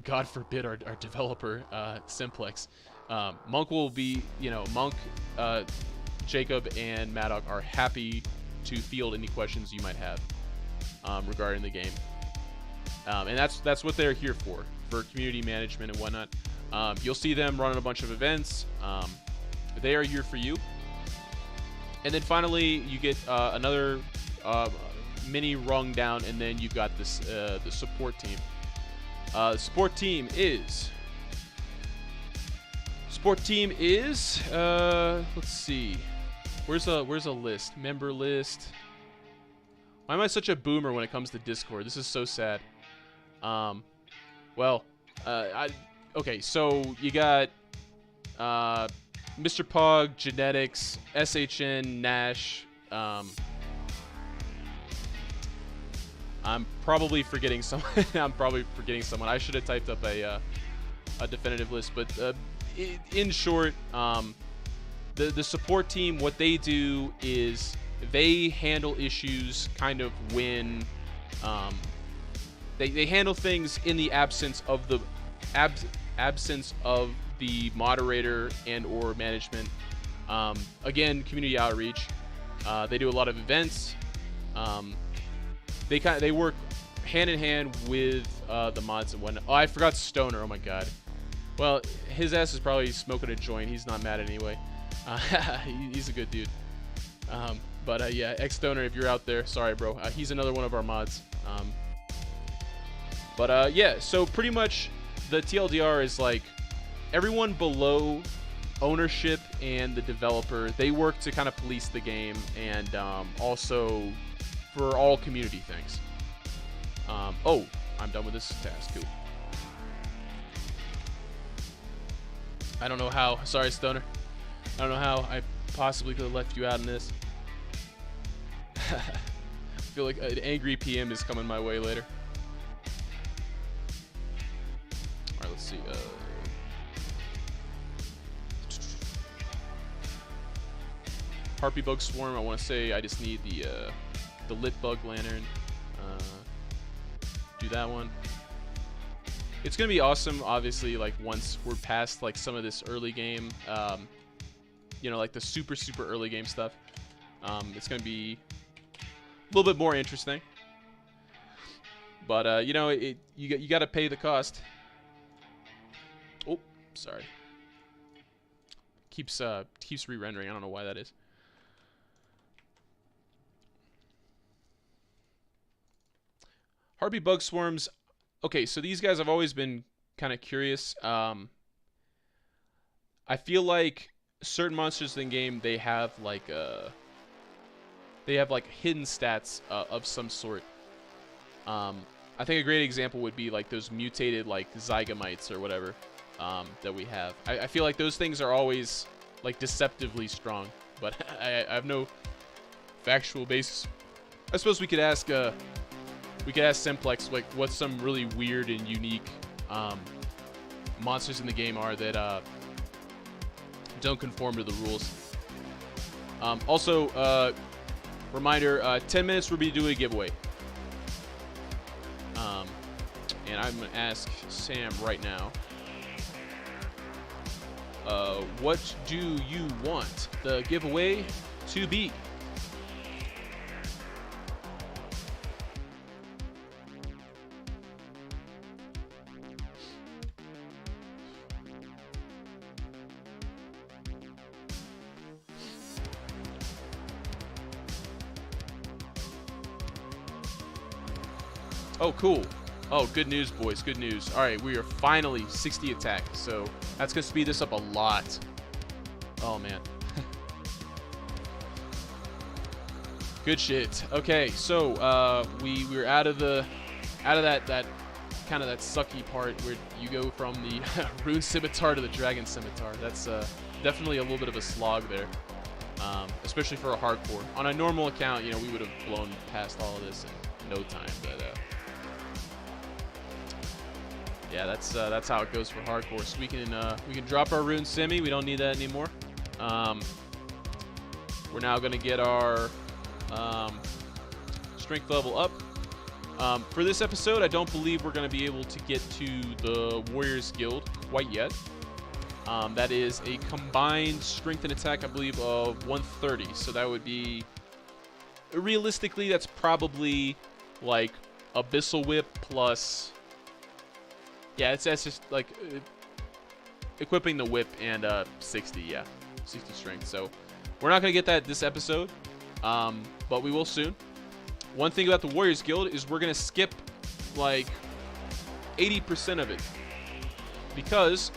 God forbid our developer, Simplex. Monk will be, you know, Monk, Jacob, and Maddock are happy to field any questions you might have regarding the game. And that's what they're here for community management and whatnot. You'll see them running a bunch of events. They are here for you. And then finally, you get another mini rung down, and then you've got this the support team. The support team is let's see, where's a list, member list. Why am I such a boomer when it comes to Discord? This is so sad. Okay, so you got Mr. Pog, Genetics, SHN, Nash. I'm probably forgetting someone. I should have typed up a definitive list, but in short, the support team, what they do is they handle issues kind of when they handle things in the absence of the moderator and or management. Again, community outreach. They do a lot of events. They work hand in hand with the mods and whatnot. Oh, I forgot Stoner. Oh my god. Well, his ass is probably smoking a joint. He's not mad anyway. He's a good dude. But yeah, X Stoner, if you're out there, sorry, bro. He's another one of our mods. Yeah, so pretty much the TLDR is like everyone below ownership and the developer, they work to kind of police the game and also for all community things. Oh, I'm done with this task. Cool. I don't know how. Sorry, Stoner. I don't know how I possibly could have left you out in this. I feel like an angry PM is coming my way later. Alright, let's see. Harpy Bug Swarm, I want to say I just need the Lit Bug Lantern. Do that one. It's going to be awesome, obviously, like once we're past like some of this early game, you know, like the super early game stuff. It's going to be a little bit more interesting. But you know, you got to pay the cost. Oh, sorry. Keeps re-rendering. I don't know why that is. Harpy Bug Swarms. Okay, so these guys I've always been kind of curious. I feel like certain monsters in the game, they have like hidden stats of some sort. I think a great example would be like those mutated like Zygamites or whatever that we have. I feel like those things are always like deceptively strong, but I have no factual basis. I suppose we could ask Simplex like what some really weird and unique monsters in the game are that don't conform to the rules. Also, reminder: 10 minutes we'll be doing a giveaway. And I'm gonna ask Sam right now. What do you want the giveaway to be? Oh, cool. Oh, good news, boys. Good news. All right, we are finally 60 attack, so that's going to speed this up a lot. Oh, man. Good shit. Okay, so we're out of that kind of that sucky part where you go from the Rune Scimitar to the Dragon Scimitar. That's definitely a little bit of a slog there, especially for a hardcore. On a normal account, you know, we would have blown past all of this in no time, but yeah, that's how it goes for hardcore. So we can drop our Rune Simi. We don't need that anymore. We're now gonna get our strength level up. For this episode, I don't believe we're gonna be able to get to the Warriors Guild quite yet. That is a combined strength and attack, I believe, of 130. So that would be, realistically, that's probably like Abyssal Whip plus. Yeah, that's just like equipping the whip and 60, yeah, 60 strength. So we're not gonna get that this episode, but we will soon. One thing about the Warriors Guild is we're gonna skip like 80% of it because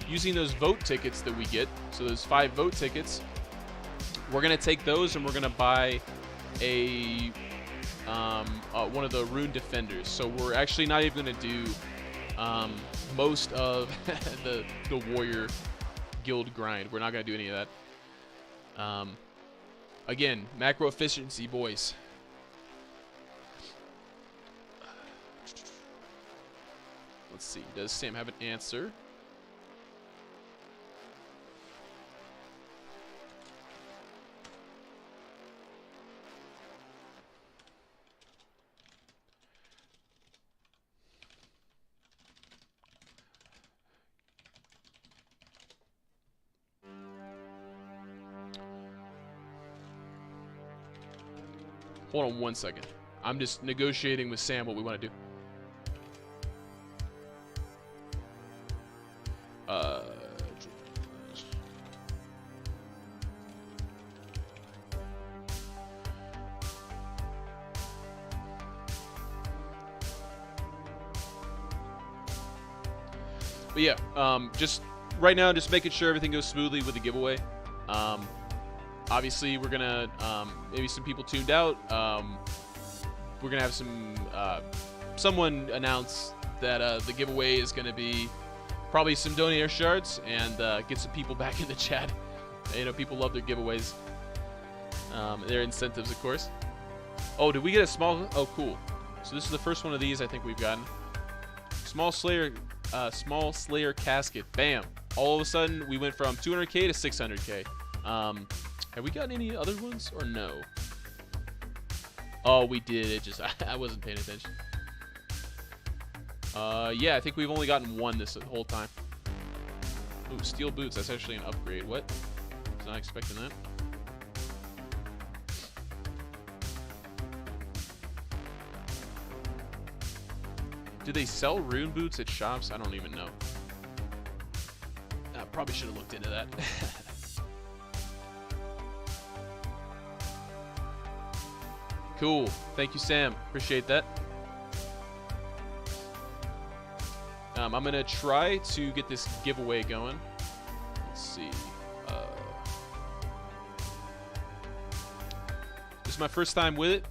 using those vote tickets that we get, so those 5 vote tickets, we're gonna take those and we're gonna buy a one of the Rune Defenders. So we're actually not even gonna do most of the Warrior Guild grind. We're not gonna do any of that. Again, macro efficiency, boys. Let's see. Does Sam have an answer? Hold on 1 second. I'm just negotiating with Sam what we want to do. But yeah, just right now, just making sure everything goes smoothly with the giveaway. Obviously, we're gonna maybe some people tuned out. We're gonna have some someone announce that the giveaway is gonna be probably some donator shards and get some people back in the chat. You know, people love their giveaways. Their incentives, of course. Oh, did we get a small? Oh, cool. So this is the first one of these I think we've gotten. Small Slayer casket. Bam. All of a sudden, we went from 200k to 600k. Have we gotten any other ones or no? Oh, we did. It just I wasn't paying attention. Yeah, I think we've only gotten one this whole time. Ooh, steel boots. That's actually an upgrade. What? Was not expecting that. Do they sell rune boots at shops? I don't even know. I probably should have looked into that. Cool. Thank you, Sam. Appreciate that. I'm going to try to get this giveaway going. Let's see. This is my first time with it.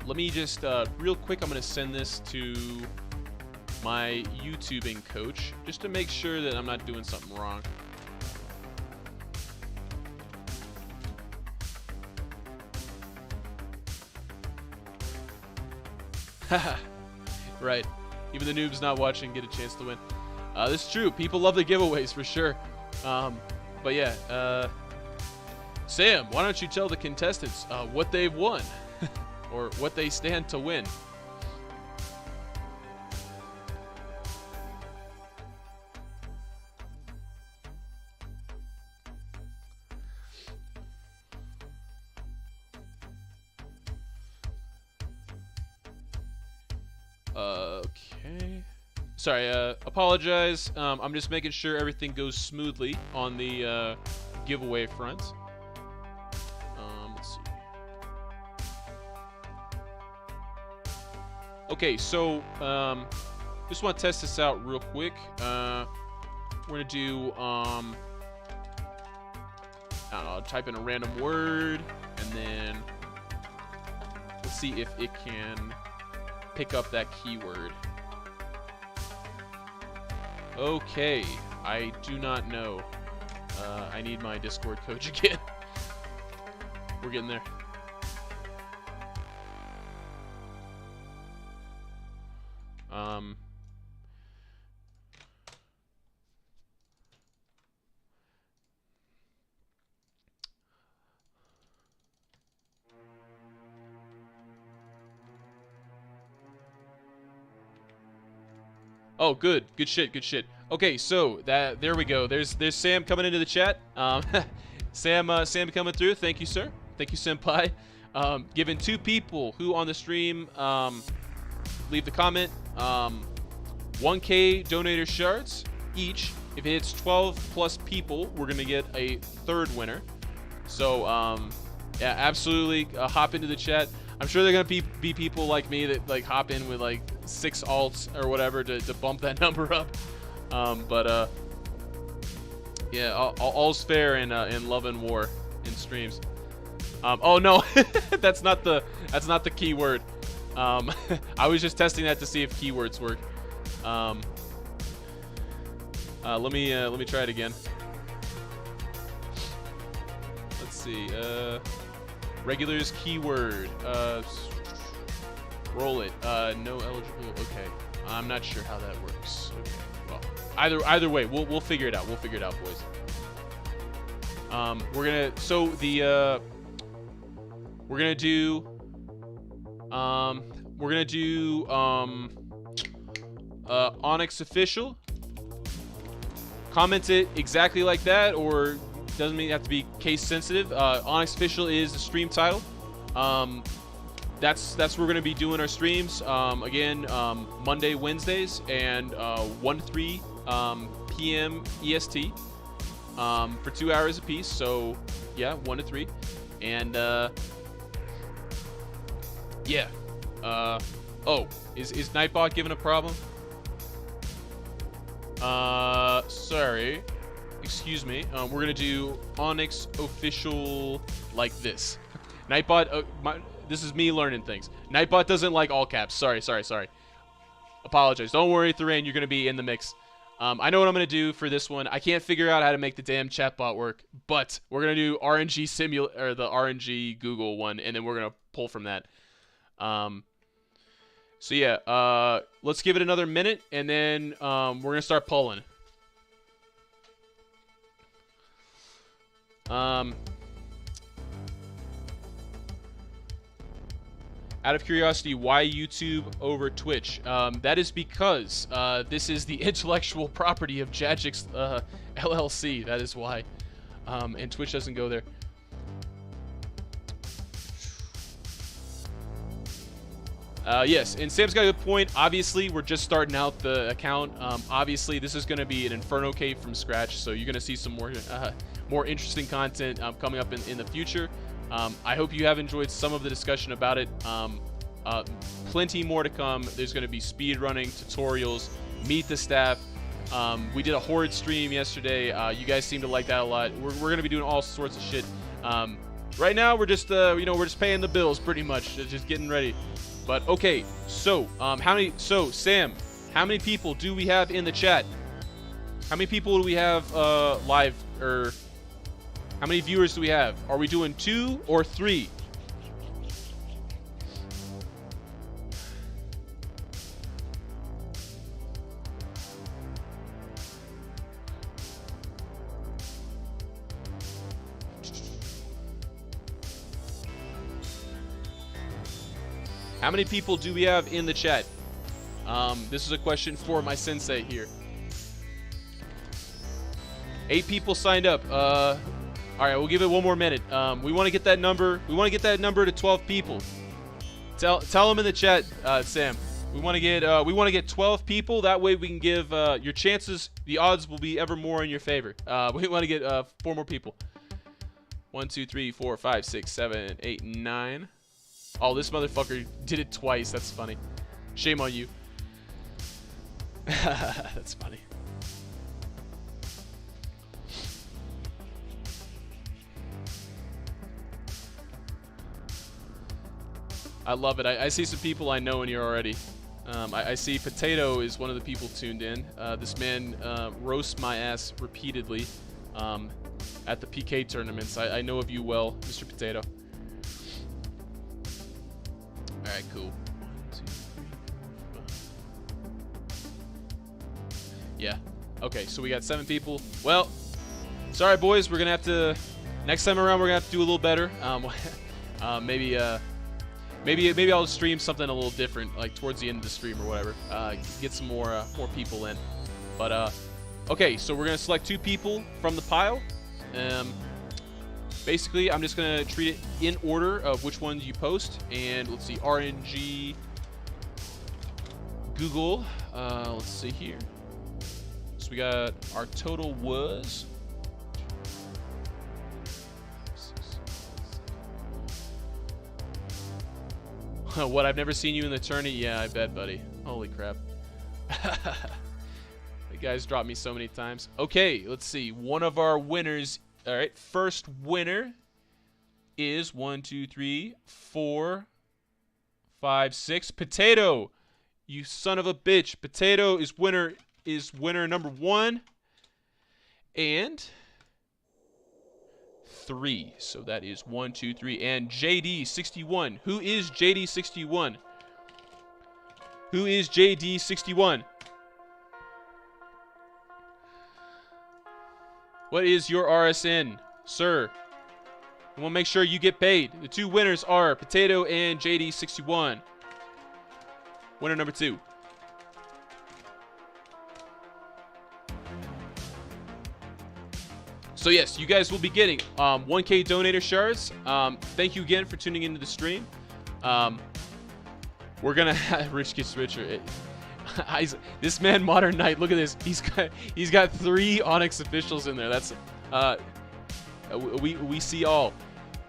Let me just, real quick, I'm going to send this to my YouTubing coach, just to make sure that I'm not doing something wrong. Haha, right. Even the noobs not watching get a chance to win. This is true. People love the giveaways, for sure. But yeah, Sam, why don't you tell the contestants what they've won? Or what they stand to win. Okay. Sorry, apologize. I'm just making sure everything goes smoothly on the giveaway front. Let's see. Okay, so just want to test this out real quick. We're gonna do I don't know, type in a random word and then let's see if it can pick up that keyword. Okay, I do not know. I need my Discord coach again. We're getting there. Oh, good shit. Okay, so there we go. There's Sam coming into the chat. Sam coming through. Thank you, sir. Thank you, senpai. Giving 2 people who on the stream leave the comment 1K donator shards each. If it hits 12 plus people, we're gonna get a 3rd winner. So yeah, absolutely hop into the chat. I'm sure they're gonna be people like me that like hop in with like 6 alts or whatever to bump that number up. But yeah, all's fair in love and war in streams. Oh no, that's not the keyword. I was just testing that to see if keywords work. Let me try it again. Let's see. Regulars keyword. Roll it. No eligible. Okay. I'm not sure how that works. Okay. Well, either way, we'll figure it out. We'll figure it out, boys. We're gonna. So the we're gonna do Onyx official. Comment it exactly like that, or doesn't mean it have to be case sensitive. Onyx official is the stream title. That's where we're gonna be doing our streams. Again, Monday, Wednesdays, and 1 to 3 p.m. EST for 2 hours apiece. So yeah, 1 to 3, and yeah. Oh, is Nightbot giving a problem? Sorry. Excuse me. We're gonna do Onyx official like this. Nightbot, this is me learning things. Nightbot doesn't like all caps. Sorry. Apologize. Don't worry, Thurain, you're gonna be in the mix. I know what I'm gonna do for this one. I can't figure out how to make the damn chatbot work, but we're gonna do RNG or the RNG Google one, and then we're gonna pull from that. So yeah, let's give it another minute, and then we're gonna start pulling. Out of curiosity, why YouTube over Twitch? That is because this is the intellectual property of Jajix LLC. That is why. And Twitch doesn't go there. Yes, and Sam's got a good point. Obviously, we're just starting out the account. Obviously, this is going to be an Inferno cave from scratch, so you're going to see some more interesting content coming up in the future. I hope you have enjoyed some of the discussion about it. Plenty more to come. There's going to be speed running, tutorials, meet the staff. We did a Horde stream yesterday. You guys seem to like that a lot. We're going to be doing all sorts of shit. Right now, we're just we're just paying the bills pretty much, just getting ready. But okay, so Sam, how many people do we have in the chat? How many people do we have live, or how many viewers do we have? Are we doing 2 or 3? How many people do we have in the chat? This is a question for my sensei here. 8 people signed up. All right, we'll give it 1 more minute. We want to get that number. We want to get that number to 12 people. Tell them in the chat, Sam. We want to get 12 people. That way we can give your chances. The odds will be ever more in your favor. We want to get 4 more people. 1, 2, 3, 4, 5, 6, 7, 8, 9. Oh, this motherfucker did it twice. That's funny. Shame on you. That's funny. I love it. I see some people I know in here already. I see Potato is one of the people tuned in. This man roasts my ass repeatedly at the PK tournaments. I know of you well, Mr. Potato. Alright, cool. 1, 2, 3, 4, 5. Yeah. Okay, so we got 7 people. Well, sorry boys, we're gonna have to next time around we're gonna have to do a little better. Maybe I'll stream something a little different, like towards the end of the stream or whatever. Get some more people in. But okay, so we're gonna select 2 people from the pile. Basically, I'm just gonna treat it in order of which ones you post. And let's see, RNG, Google. Let's see here. So we got our total was. What, I've never seen you in the tourney? Yeah, I bet, buddy. Holy crap. The guys dropped me so many times. Okay, let's see. One of our winners. All right, first winner is 1, 2, 3, 4, 5, 6. Potato, you son of a bitch. Potato is winner number 1 and 3. So that is 1, 2, 3, and JD61. Who is JD61? Who is JD61? What is your RSN, sir? We'll make sure you get paid. The 2 winners are Potato and JD61. Winner number 2. So yes, you guys will be getting 1K donator shares. Thank you again for tuning into the stream. We're gonna have Rich Gets Richer. This man, Modern Knight. Look at this. He's got 3 Onyx officials in there. That's we see all.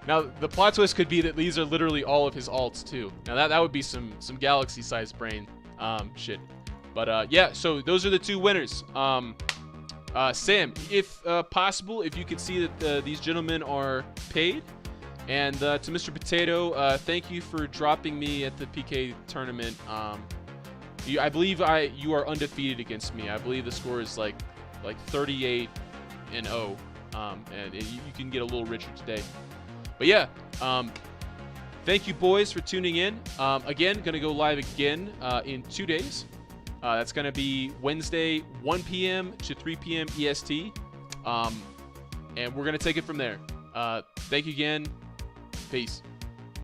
Now the plot twist could be that these are literally all of his alts too. Now that would be some galaxy-sized brain shit. But yeah, so those are the 2 winners. Sam, if possible, if you could see that these gentlemen are paid. And to Mr. Potato, thank you for dropping me at the PK tournament. I believe you are undefeated against me. I believe the score is like 38-0, and you can get a little richer today. But yeah, thank you boys for tuning in. Again, gonna go live again in 2 days. That's gonna be Wednesday, 1 p.m. to 3 p.m. EST, and we're gonna take it from there. Thank you again. Peace.